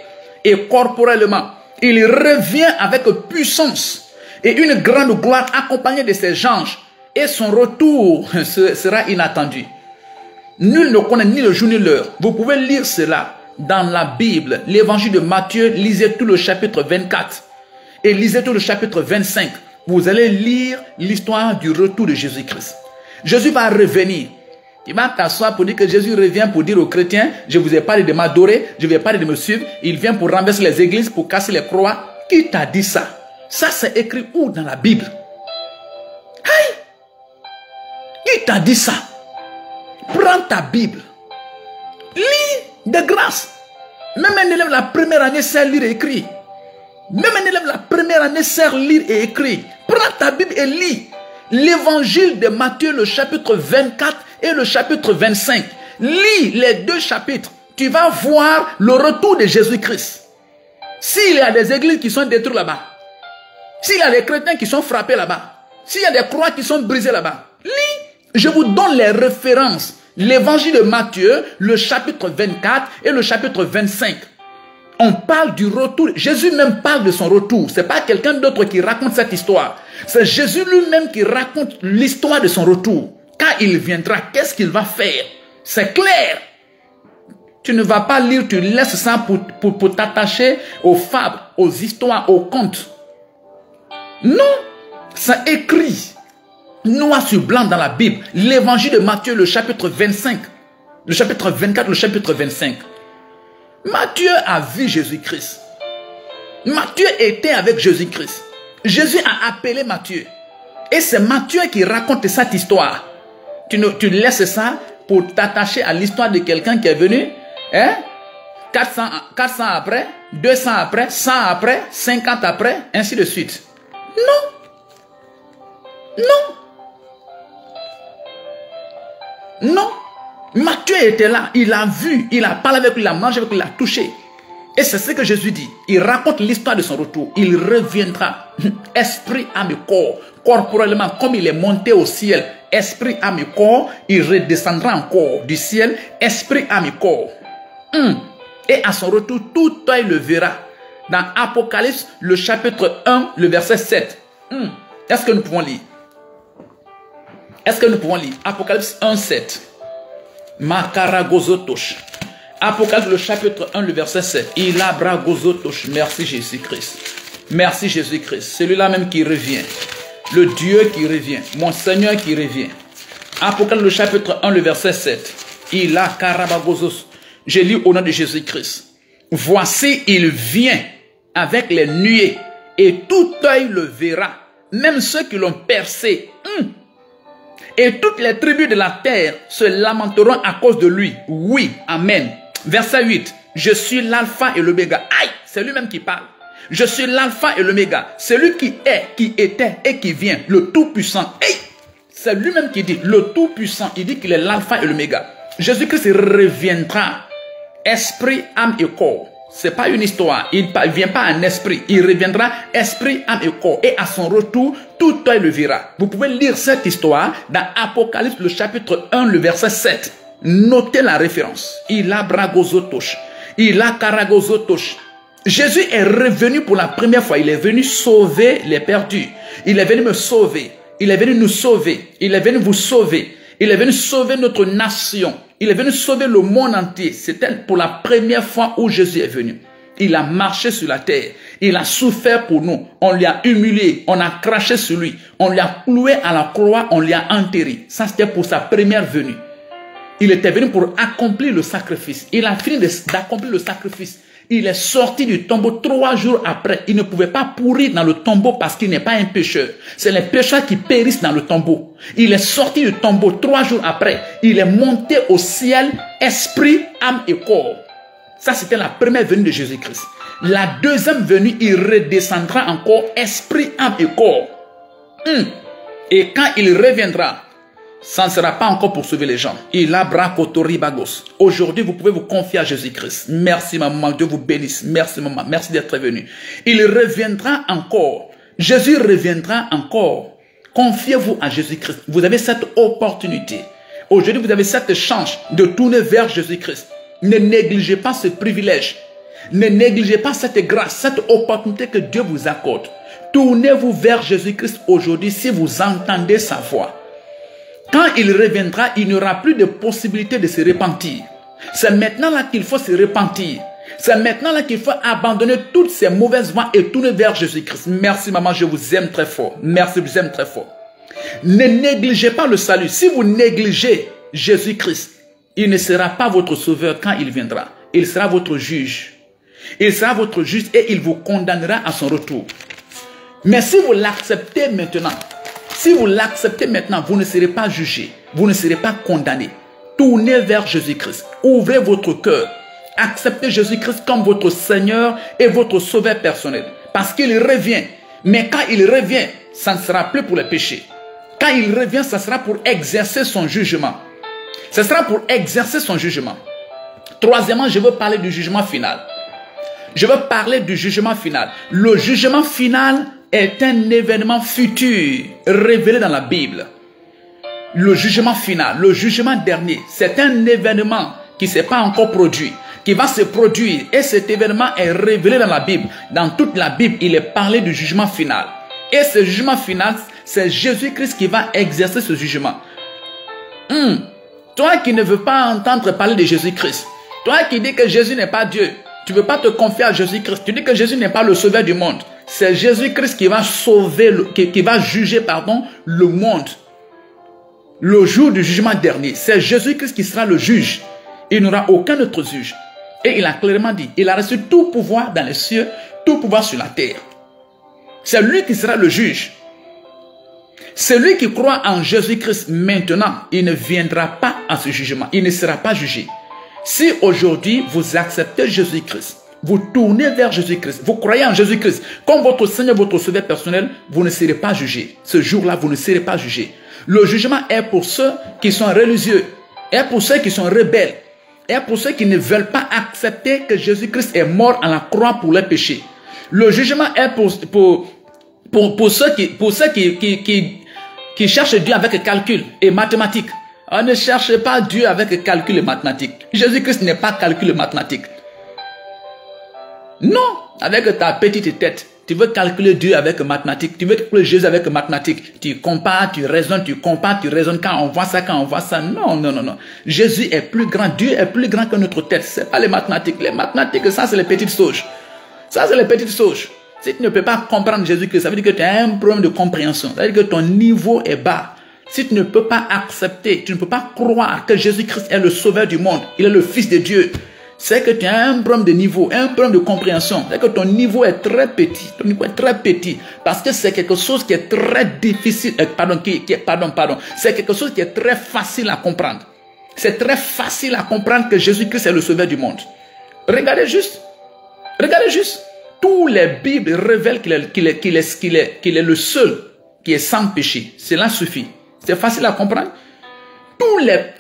Speaker 1: Et corporellement. Il revient avec puissance. Et une grande gloire accompagnée de ses anges. Et son retour sera inattendu. Nul ne connaît ni le jour ni l'heure. Vous pouvez lire cela dans la Bible. L'évangile de Matthieu, lisez tout le chapitre 24. Et lisez tout le chapitre 25. Vous allez lire l'histoire du retour de Jésus-Christ. Jésus va revenir. Il va t'asseoir pour dire que Jésus revient pour dire aux chrétiens, je vous ai parlé de m'adorer, je vais parler de me suivre. Il vient pour renverser les églises, pour casser les croix. Qui t'a dit ça? Ça, c'est écrit où dans la Bible? Hey! Qui t'a dit ça? Prends ta Bible. Lis de grâce. Même un élève la première année sait lire et écrire. Même un élève la première année sait lire et écrire. Prends ta Bible et lis. L'évangile de Matthieu, le chapitre 24 et le chapitre 25. Lis les deux chapitres. Tu vas voir le retour de Jésus-Christ. S'il y a des églises qui sont détruites là-bas, s'il y a des chrétiens qui sont frappés là-bas, s'il y a des croix qui sont brisées là-bas, lis. Je vous donne les références. L'évangile de Matthieu, le chapitre 24 et le chapitre 25. On parle du retour. Jésus même parle de son retour. Ce n'est pas quelqu'un d'autre qui raconte cette histoire. C'est Jésus lui-même qui raconte l'histoire de son retour. Quand il viendra, qu'est-ce qu'il va faire? C'est clair. Tu ne vas pas lire, tu laisses ça pour t'attacher aux fables, aux histoires, aux contes. Non, c'est écrit. Noir sur blanc dans la Bible. L'évangile de Matthieu, le chapitre 25. Le chapitre 24, le chapitre 25. Matthieu a vu Jésus-Christ. Matthieu était avec Jésus-Christ. Jésus a appelé Matthieu. Et c'est Matthieu qui raconte cette histoire. Tu laisses ça pour t'attacher à l'histoire de quelqu'un qui est venu, hein? 400 après, 200 après, 100 après, 50 après, ainsi de suite. Non. Non. Non. Matthieu était là, il a vu, il a parlé avec lui, il a mangé avec lui, il a touché. Et c'est ce que Jésus dit. Il raconte l'histoire de son retour. Il reviendra. Esprit, âme et corps. Corporellement, comme il est monté au ciel. Esprit, âme et corps. Il redescendra encore du ciel. Esprit, âme et corps. Et à son retour, tout œil le verra. Dans Apocalypse, le chapitre 1, le verset 7. Est-ce que nous pouvons lire? Est-ce que nous pouvons lire? Apocalypse 1, 7. Makaragozotosh. Apocalypse, le chapitre 1, le verset 7. Il a bragozotosh. Merci Jésus-Christ. Merci Jésus-Christ. Celui-là même qui revient. Le Dieu qui revient. Mon Seigneur qui revient. Apocalypse, le chapitre 1, le verset 7. Il a karabagozos. Je lis au nom de Jésus-Christ. Voici, il vient avec les nuées. Et tout œil le verra. Même ceux qui l'ont percé. Et toutes les tribus de la terre se lamenteront à cause de lui. Oui, amen. Verset 8. Je suis l'alpha et l'oméga. Aïe, c'est lui-même qui parle. Je suis l'alpha et l'oméga. Celui qui est, qui était et qui vient, le tout-puissant. Hey, c'est lui-même qui dit, le tout-puissant. Il dit qu'il est l'alpha et l'oméga. Jésus-Christ reviendra. Esprit, âme et corps. Ce n'est pas une histoire. Il ne vient pas en esprit. Il reviendra esprit, âme et corps. Et à son retour, tout œil le verra. Vous pouvez lire cette histoire dans Apocalypse, le chapitre 1, le verset 7. Notez la référence. Il a bragozotosh. Il a karagozotosh. Jésus est revenu pour la première fois. Il est venu sauver les perdus. Il est venu me sauver. Il est venu nous sauver. Il est venu vous sauver. Il est venu sauver notre nation. Il est venu sauver le monde entier. C'était pour la première fois où Jésus est venu. Il a marché sur la terre. Il a souffert pour nous. On lui a humilié. On a craché sur lui. On lui a cloué à la croix. On lui a enterré. Ça, c'était pour sa première venue. Il était venu pour accomplir le sacrifice. Il a fini d'accomplir le sacrifice. Il est sorti du tombeau 3 jours après. Il ne pouvait pas pourrir dans le tombeau parce qu'il n'est pas un pécheur. C'est les pécheurs qui périssent dans le tombeau. Il est sorti du tombeau 3 jours après. Il est monté au ciel, esprit, âme et corps. Ça, c'était la première venue de Jésus-Christ. La deuxième venue, il redescendra encore, esprit, âme et corps. Et quand il reviendra, ça ne sera pas encore pour sauver les gens. Il a bracotori bagos. Aujourd'hui, vous pouvez vous confier à Jésus-Christ. Merci maman, Dieu vous bénisse. Merci maman, merci d'être venu. Il reviendra encore. Jésus reviendra encore. Confiez-vous à Jésus-Christ. Vous avez cette opportunité. Aujourd'hui, vous avez cette chance de tourner vers Jésus-Christ. Ne négligez pas ce privilège. Ne négligez pas cette grâce, cette opportunité que Dieu vous accorde. Tournez-vous vers Jésus-Christ aujourd'hui si vous entendez sa voix. Quand il reviendra, il n'y aura plus de possibilité de se repentir. C'est maintenant là qu'il faut se repentir. C'est maintenant là qu'il faut abandonner toutes ces mauvaises voies et tourner vers Jésus-Christ. Merci maman, je vous aime très fort. Merci, je vous aime très fort. Ne négligez pas le salut. Si vous négligez Jésus-Christ, il ne sera pas votre sauveur quand il viendra. Il sera votre juge. Il sera votre juge et il vous condamnera à son retour. Mais si vous l'acceptez maintenant, si vous l'acceptez maintenant, vous ne serez pas jugé. Vous ne serez pas condamné. Tournez vers Jésus-Christ. Ouvrez votre cœur. Acceptez Jésus-Christ comme votre Seigneur et votre Sauveur personnel. Parce qu'il revient. Mais quand il revient, ça ne sera plus pour les péchés. Quand il revient, ça sera pour exercer son jugement. Ce sera pour exercer son jugement. Troisièmement, je veux parler du jugement final. Je veux parler du jugement final. Le jugement final est un événement futur révélé dans la Bible. Le jugement final, le jugement dernier, c'est un événement qui ne s'est pas encore produit, qui va se produire. Et cet événement est révélé dans la Bible. Dans toute la Bible, il est parlé du jugement final. Et ce jugement final, c'est Jésus-Christ qui va exercer ce jugement. Toi qui ne veux pas entendre parler de Jésus-Christ, toi qui dis que Jésus n'est pas Dieu, tu ne veux pas te confier à Jésus-Christ, tu dis que Jésus n'est pas le sauveur du monde. C'est Jésus-Christ qui va sauver, qui va juger, le monde. Le jour du jugement dernier, c'est Jésus-Christ qui sera le juge. Il n'y aura aucun autre juge. Et il a clairement dit, il a reçu tout pouvoir dans les cieux, tout pouvoir sur la terre. C'est lui qui sera le juge. Celui qui croit en Jésus-Christ maintenant, il ne viendra pas à ce jugement. Il ne sera pas jugé. Si aujourd'hui vous acceptez Jésus-Christ, vous tournez vers Jésus-Christ, vous croyez en Jésus-Christ comme votre Seigneur, votre Sauveur personnel, vous ne serez pas jugé. Ce jour-là, vous ne serez pas jugé. Le jugement est pour ceux qui sont religieux, est pour ceux qui sont rebelles, est pour ceux qui ne veulent pas accepter que Jésus-Christ est mort à la croix pour leurs péchés. Le jugement est pour ceux qui cherchent Dieu avec calcul et mathématiques. On ne cherche pas Dieu avec calcul et mathématiques. Jésus-Christ n'est pas calcul et mathématiques. Non, avec ta petite tête, tu veux calculer Dieu avec mathématiques, tu veux calculer Jésus avec mathématiques. Tu compares, tu raisonnes, quand on voit ça, Non, non, non, non. Jésus est plus grand, Dieu est plus grand que notre tête. Ce n'est pas les mathématiques. Les mathématiques, ça c'est les petites sauges. Ça c'est les petites sauges. Si tu ne peux pas comprendre Jésus-Christ, ça veut dire que tu as un problème de compréhension. Ça veut dire que ton niveau est bas. Si tu ne peux pas accepter, tu ne peux pas croire que Jésus-Christ est le sauveur du monde, il est le Fils de Dieu, c'est que tu as un problème de niveau, un problème de compréhension. C'est que ton niveau est très petit. Ton niveau est très petit. Parce que c'est quelque chose qui est très difficile. C'est quelque chose qui est très facile à comprendre. C'est très facile à comprendre que Jésus-Christ est le sauveur du monde. Regardez juste. Regardez juste. Tous les Bibles révèlent qu'il est le seul qui est sans péché. Cela suffit. C'est facile à comprendre. Tous les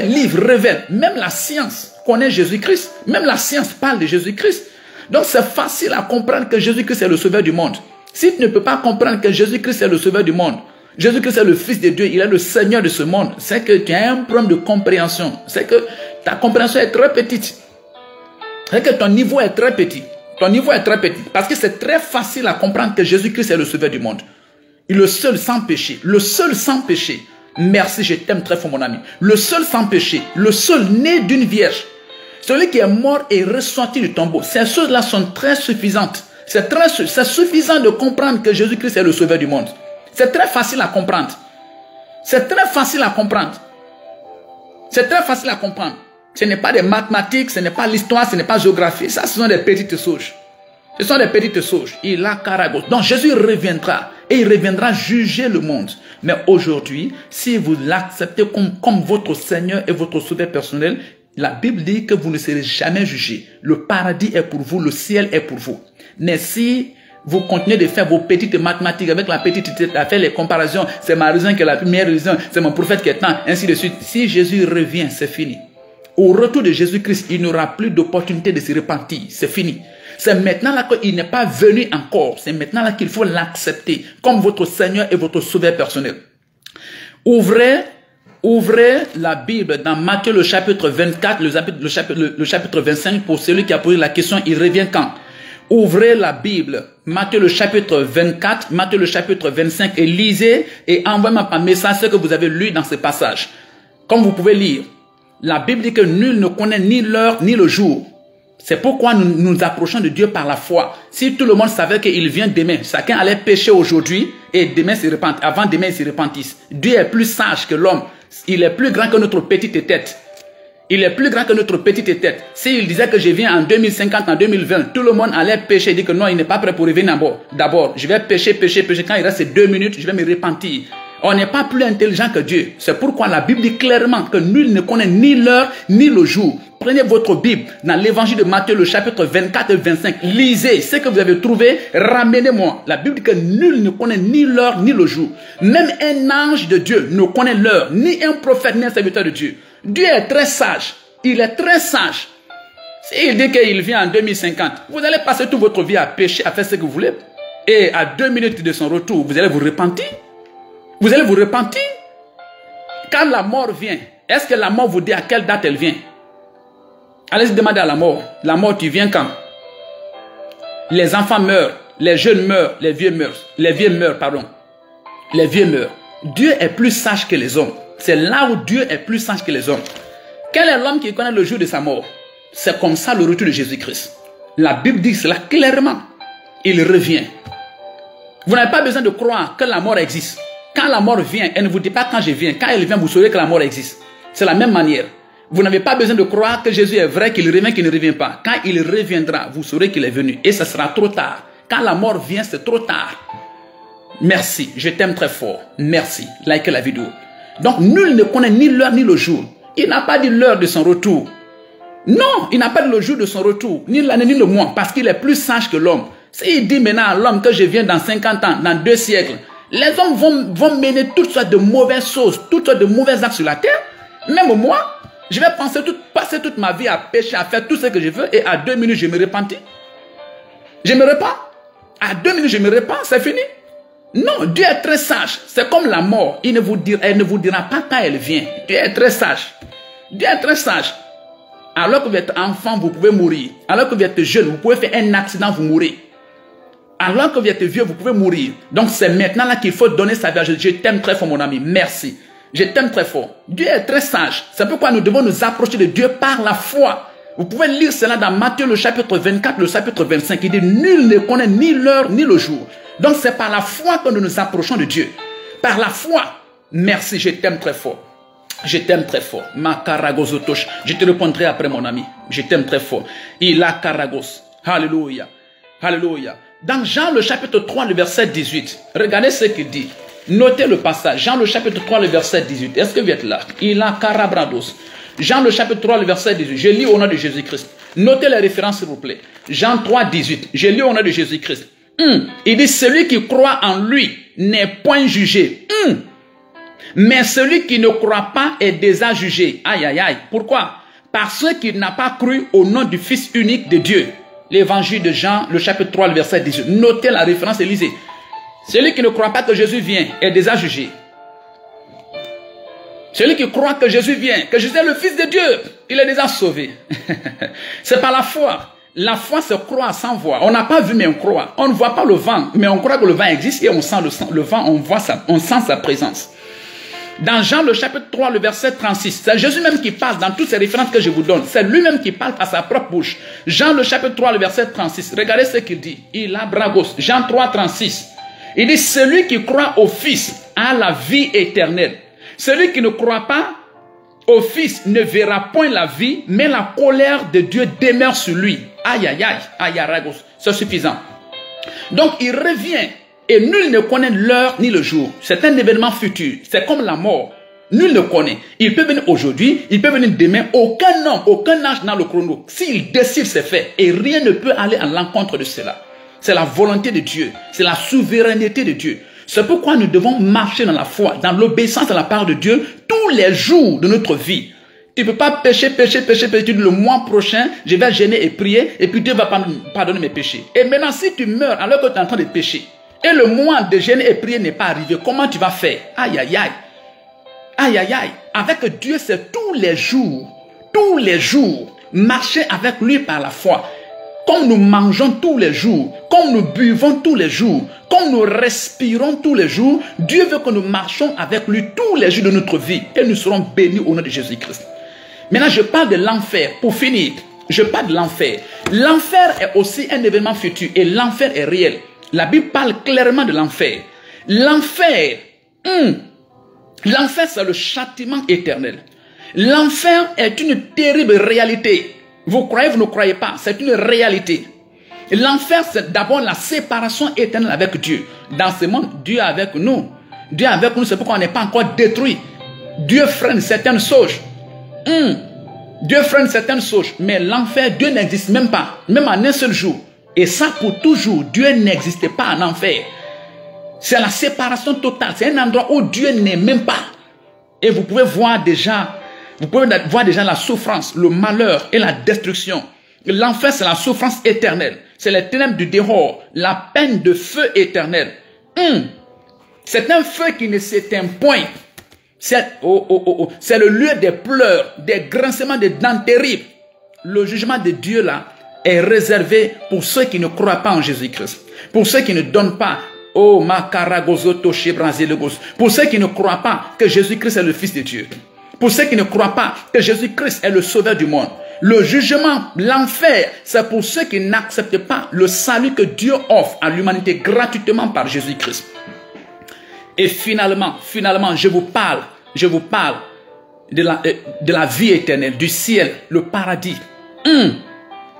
Speaker 1: livres révèlent, même la science connaît Jésus-Christ. Même la science parle de Jésus-Christ. Donc c'est facile à comprendre que Jésus-Christ est le sauveur du monde. Si tu ne peux pas comprendre que Jésus-Christ est le sauveur du monde, Jésus-Christ est le Fils de Dieu, il est le Seigneur de ce monde, c'est que tu as un problème de compréhension. C'est que ta compréhension est très petite. C'est que ton niveau est très petit. Ton niveau est très petit. Parce que c'est très facile à comprendre que Jésus-Christ est le sauveur du monde. Il est le seul sans péché. Le seul sans péché. Merci, je t'aime très fort mon ami. Le seul sans péché. Le seul né d'une vierge. Celui qui est mort et ressorti du tombeau. Ces choses-là sont très suffisantes. C'est suffisant de comprendre que Jésus-Christ est le sauveur du monde. C'est très facile à comprendre. C'est très facile à comprendre. C'est très facile à comprendre. Ce n'est pas des mathématiques, ce n'est pas l'histoire, ce n'est pas la géographie. Ça, ce sont des petites sauges. Ce sont des petites sauges. Il a caragos. Donc Jésus reviendra. Et il reviendra juger le monde. Mais aujourd'hui, si vous l'acceptez comme votre Seigneur et votre sauveur personnel, la Bible dit que vous ne serez jamais jugés. Le paradis est pour vous, le ciel est pour vous. Mais si vous continuez de faire vos petites mathématiques avec la petite tête, à faire les comparaisons, c'est ma raison qui est la meilleure raison, c'est mon prophète qui est temps, ainsi de suite. Si Jésus revient, c'est fini. Au retour de Jésus-Christ, il n'y aura plus d'opportunité de se repentir. C'est fini. C'est maintenant là qu'il n'est pas venu encore. C'est maintenant là qu'il faut l'accepter comme votre Seigneur et votre sauveur personnel. Ouvrez la Bible dans Matthieu le chapitre 24, le chapitre 25. Pour celui qui a posé la question, il revient quand? Ouvrez la Bible, Matthieu le chapitre 24, Matthieu le chapitre 25 et lisez et envoyez-moi par message ce que vous avez lu dans ce passage. Comme vous pouvez lire, la Bible dit que nul ne connaît ni l'heure ni le jour. C'est pourquoi nous nous approchons de Dieu par la foi. Si tout le monde savait qu'il vient demain, chacun allait pécher aujourd'hui et demain se repent. Avant demain, il se repentisse. Dieu est plus sage que l'homme. Il est plus grand que notre petite tête. Il est plus grand que notre petite tête. S'il disait que je viens en 2050, en 2020, tout le monde allait pécher. Il dit que non, il n'est pas prêt pour revenir d'abord. Je vais pécher. Quand il reste 2 minutes, je vais me repentir. On n'est pas plus intelligent que Dieu. C'est pourquoi la Bible dit clairement que nul ne connaît ni l'heure ni le jour. Prenez votre Bible dans l'évangile de Matthieu, le chapitre 24 et 25. Lisez ce que vous avez trouvé, ramenez-moi. La Bible dit que nul ne connaît ni l'heure ni le jour. Même un ange de Dieu ne connaît l'heure, ni un prophète, ni un serviteur de Dieu. Dieu est très sage. Il est très sage. S'il dit qu'il vient en 2050, vous allez passer toute votre vie à pécher, à faire ce que vous voulez. Et à 2 minutes de son retour, vous allez vous repentir. Vous allez vous repentir. Quand la mort vient, est-ce que la mort vous dit à quelle date elle vient? Allez-y demander à la mort. La mort, tu viens quand? Les enfants meurent, les jeunes meurent, les vieux meurent. Les vieux meurent, pardon. Les vieux meurent. Dieu est plus sage que les hommes. C'est là où Dieu est plus sage que les hommes. Quel est l'homme qui connaît le jour de sa mort? C'est comme ça le retour de Jésus-Christ. La Bible dit cela clairement. Il revient. Vous n'avez pas besoin de croire que la mort existe. Quand la mort vient, elle ne vous dit pas quand je viens. Quand elle vient, vous saurez que la mort existe. C'est la même manière. Vous n'avez pas besoin de croire que Jésus est vrai, qu'il revient, qu'il ne revient pas. Quand il reviendra, vous saurez qu'il est venu. Et ce sera trop tard. Quand la mort vient, c'est trop tard. Merci. Je t'aime très fort. Merci. Likez la vidéo. Donc, nul ne connaît ni l'heure ni le jour. Il n'a pas dit l'heure de son retour. Non, il n'a pas dit le jour de son retour. Ni l'année, ni le mois. Parce qu'il est plus sage que l'homme. S'il dit maintenant à l'homme que je viens dans 50 ans, dans 2 siècles, les hommes vont mener toutes sortes de mauvaises choses, toutes sortes de mauvais actes sur la terre. Même moi, je vais passer toute ma vie à pécher, à faire tout ce que je veux, et à 2 minutes, je me repentis. Je me repens. À 2 minutes, je me repens, c'est fini. Non, Dieu est très sage. C'est comme la mort. Elle ne vous dira pas quand elle vient. Dieu est très sage. Dieu est très sage. Alors que vous êtes enfant, vous pouvez mourir. Alors que vous êtes jeune, vous pouvez faire un accident, vous mourrez. Alors que vous êtes vieux, vous pouvez mourir. Donc c'est maintenant là qu'il faut donner sa vie. Je t'aime très fort, mon ami. Merci. Je t'aime très fort. Dieu est très sage. C'est pourquoi nous devons nous approcher de Dieu par la foi. Vous pouvez lire cela dans Matthieu, le chapitre 24, le chapitre 25. Il dit, nul ne connaît ni l'heure ni le jour. Donc c'est par la foi que nous nous approchons de Dieu. Par la foi. Merci, je t'aime très fort. Je t'aime très fort. Ma Karagozotosh. Je te répondrai après, mon ami. Je t'aime très fort. Il a Karagos. Alléluia. Alléluia. Dans Jean le chapitre 3, le verset 18, regardez ce qu'il dit. Notez le passage. Jean le chapitre 3, le verset 18. Est-ce que vous êtes là? Il a Karabrados. Jean le chapitre 3, le verset 18. Je lis au nom de Jésus-Christ. Notez les références, s'il vous plaît. Jean 3, 18. Je lis au nom de Jésus-Christ. Il dit, celui qui croit en lui n'est point jugé. Mais celui qui ne croit pas est déjà jugé. Aïe, aïe, aïe. Pourquoi? Parce qu'il n'a pas cru au nom du Fils unique de Dieu. L'évangile de Jean, le chapitre 3, le verset 18. Notez la référence et lisez. Celui qui ne croit pas que Jésus vient est déjà jugé. Celui qui croit que Jésus vient, que Jésus est le Fils de Dieu, il est déjà sauvé. C'est par la foi. La foi, c'est croire sans voir. On n'a pas vu, mais on croit. On ne voit pas le vent, mais on croit que le vent existe et on sent le vent, on sent sa présence. Dans Jean le chapitre 3, le verset 36, c'est Jésus même qui parle dans toutes ces références que je vous donne. C'est lui-même qui parle par sa propre bouche. Jean le chapitre 3, le verset 36, regardez ce qu'il dit. Il a bragos. Jean 3, 36. Il dit, celui qui croit au Fils a la vie éternelle. Celui qui ne croit pas au Fils ne verra point la vie, mais la colère de Dieu demeure sur lui. Aïe, aïe, aïe, aïe, aïe, c'est suffisant. Donc il revient. Et nul ne connaît l'heure ni le jour. C'est un événement futur. C'est comme la mort. Nul ne connaît. Il peut venir aujourd'hui, il peut venir demain. Aucun homme, aucun âge dans le chrono. S'il décide, c'est fait. Et rien ne peut aller à l'encontre de cela. C'est la volonté de Dieu. C'est la souveraineté de Dieu. C'est pourquoi nous devons marcher dans la foi, dans l'obéissance à la part de Dieu tous les jours de notre vie. Tu ne peux pas pécher. Le mois prochain, je vais gêner et prier. Et puis Dieu va pardonner mes péchés. Et maintenant, si tu meurs alors que tu es en train de pécher, et le mois de jeûne et prier n'est pas arrivé, comment tu vas faire? Aïe, aïe, aïe. Aïe, aïe, aïe. Avec Dieu, c'est tous les jours, marcher avec lui par la foi. Comme nous mangeons tous les jours, comme nous buvons tous les jours, comme nous respirons tous les jours, Dieu veut que nous marchions avec lui tous les jours de notre vie et nous serons bénis au nom de Jésus-Christ. Maintenant, je parle de l'enfer. Pour finir, je parle de l'enfer. L'enfer est aussi un événement futur et l'enfer est réel. La Bible parle clairement de l'enfer. L'enfer, l'enfer c'est le châtiment éternel. L'enfer est une terrible réalité. Vous croyez, vous ne croyez pas, c'est une réalité. L'enfer c'est d'abord la séparation éternelle avec Dieu. Dans ce monde, Dieu est avec nous. Dieu est avec nous, c'est pourquoi on n'est pas encore détruit. Dieu freine certaines choses. Dieu freine certaines choses. Mais l'enfer, Dieu n'existe même pas, même en un seul jour. Et ça pour toujours, Dieu n'existe pas en enfer. C'est la séparation totale. C'est un endroit où Dieu n'est même pas. Et vous pouvez voir déjà la souffrance, le malheur et la destruction. L'enfer, c'est la souffrance éternelle. C'est les ténèbres du dehors, la peine de feu éternel. C'est un feu qui ne s'éteint point. C'est le lieu des pleurs, des grincements de dents terribles. Le jugement de Dieu là est réservé pour ceux qui ne croient pas en Jésus-Christ. Pour ceux qui ne donnent pas, pour ceux qui ne croient pas que Jésus-Christ est le Fils de Dieu. Pour ceux qui ne croient pas que Jésus-Christ est le Sauveur du monde. Le jugement, l'enfer, c'est pour ceux qui n'acceptent pas le salut que Dieu offre à l'humanité gratuitement par Jésus-Christ. Et finalement, je vous parle de la vie éternelle, du ciel, le paradis.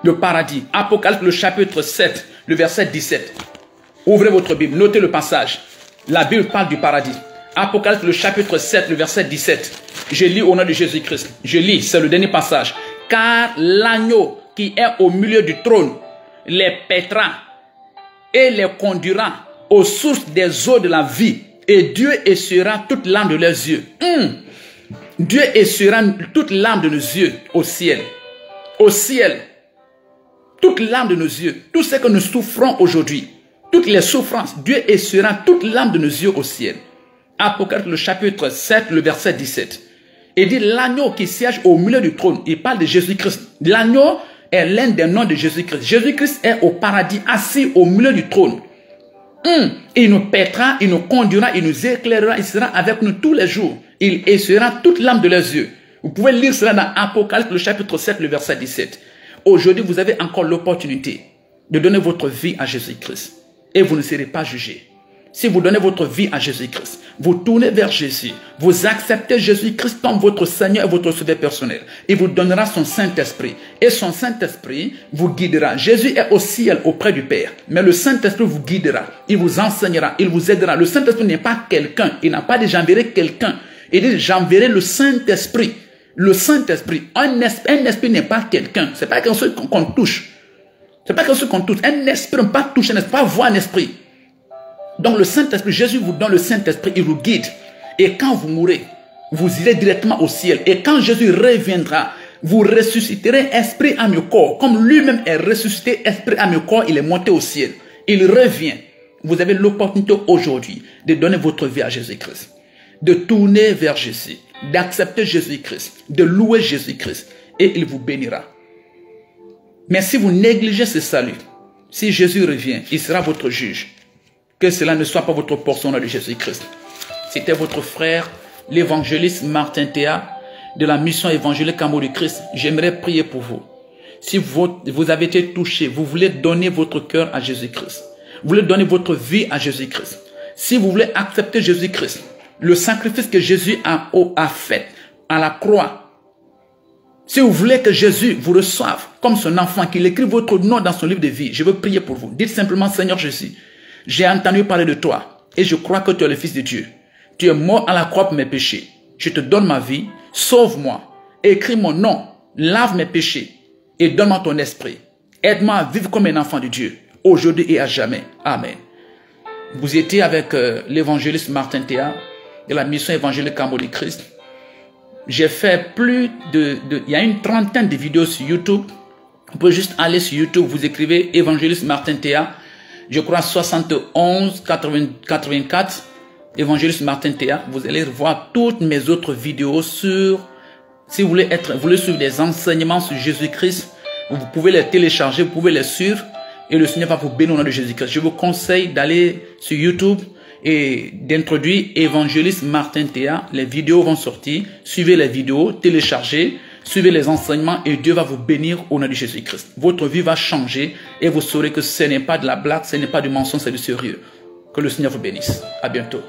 Speaker 1: Le paradis. Apocalypse, le chapitre 7, le verset 17. Ouvrez votre Bible, notez le passage. La Bible parle du paradis. Apocalypse, le chapitre 7, le verset 17. Je lis au nom de Jésus-Christ. Je lis, c'est le dernier passage. Car l'agneau qui est au milieu du trône les paîtra et les conduira aux sources des eaux de la vie. Et Dieu essuiera toute larme de leurs yeux. Dieu essuiera toute larme de nos yeux au ciel. Au ciel. Toute larme de nos yeux. Tout ce que nous souffrons aujourd'hui. Toutes les souffrances. Dieu essuiera toute larme de nos yeux au ciel. Apocalypse, le chapitre 7, le verset 17. Il dit l'agneau qui siège au milieu du trône. Il parle de Jésus-Christ. L'agneau est l'un des noms de Jésus-Christ. Jésus-Christ est au paradis, assis au milieu du trône. Il nous paîtra, il nous conduira, il nous éclairera, il sera avec nous tous les jours. Il essuiera toute l'âme de leurs yeux. Vous pouvez lire cela dans Apocalypse, le chapitre 7, le verset 17. Aujourd'hui, vous avez encore l'opportunité de donner votre vie à Jésus-Christ. Et vous ne serez pas jugé. Si vous donnez votre vie à Jésus-Christ, vous tournez vers Jésus, vous acceptez Jésus-Christ comme votre Seigneur et votre Sauveur personnel. Il vous donnera son Saint-Esprit. Et son Saint-Esprit vous guidera. Jésus est au ciel auprès du Père. Mais le Saint-Esprit vous guidera. Il vous enseignera. Il vous aidera. Le Saint-Esprit n'est pas quelqu'un. Il n'a pas dit j'enverrai quelqu'un. Il dit j'enverrai le Saint-Esprit. Le Saint-Esprit. Un esprit n'est pas quelqu'un. Ce n'est pas quelque chose qu'on touche. Ce n'est pas quelque chose qu'on touche. Un esprit, on ne peut pas toucher un esprit, pas voir un esprit. Donc le Saint-Esprit, Jésus vous donne le Saint-Esprit, il vous guide. Et quand vous mourrez, vous irez directement au ciel. Et quand Jésus reviendra, vous ressusciterez esprit, âme et corps. Comme lui-même est ressuscité, esprit, âme et corps, il est monté au ciel. Il revient. Vous avez l'opportunité aujourd'hui de donner votre vie à Jésus-Christ. De tourner vers Jésus. D'accepter Jésus-Christ. De louer Jésus-Christ. Et il vous bénira. Mais si vous négligez ce salut, si Jésus revient, il sera votre juge. Que cela ne soit pas votre portion de Jésus-Christ. C'était votre frère, l'évangéliste Martin Théa, de la mission évangélique Amour du Christ. J'aimerais prier pour vous. Si vous avez été touché, vous voulez donner votre cœur à Jésus-Christ. Vous voulez donner votre vie à Jésus-Christ. Si vous voulez accepter Jésus-Christ, le sacrifice que Jésus a fait à la croix. Si vous voulez que Jésus vous reçoive comme son enfant, qu'il écrit votre nom dans son livre de vie, je veux prier pour vous. Dites simplement, Seigneur Jésus, j'ai entendu parler de toi et je crois que tu es le Fils de Dieu. Tu es mort à la croix pour mes péchés. Je te donne ma vie, sauve-moi, écris mon nom, lave mes péchés et donne-moi ton esprit. Aide-moi à vivre comme un enfant de Dieu, aujourd'hui et à jamais. Amen. Vous étiez avec l'évangéliste Martin Théa de la mission évangélique Amour du Christ. J'ai fait il y a une trentaine de vidéos sur YouTube. Vous pouvez juste aller sur YouTube, vous écrivez évangéliste Martin Théa. Je crois 71 84 évangéliste Martin Théa. Vous allez voir toutes mes autres vidéos sur, si vous voulez suivre des enseignements sur Jésus-Christ, vous pouvez les télécharger, vous pouvez les suivre et le Seigneur va vous bénir au nom de Jésus-Christ. Je vous conseille d'aller sur YouTube et d'introduire évangéliste Martin Théa. Les vidéos vont sortir. Suivez les vidéos, téléchargez. Suivez les enseignements et Dieu va vous bénir au nom de Jésus-Christ. Votre vie va changer et vous saurez que ce n'est pas de la blague, ce n'est pas du mensonge, c'est du sérieux. Que le Seigneur vous bénisse. À bientôt.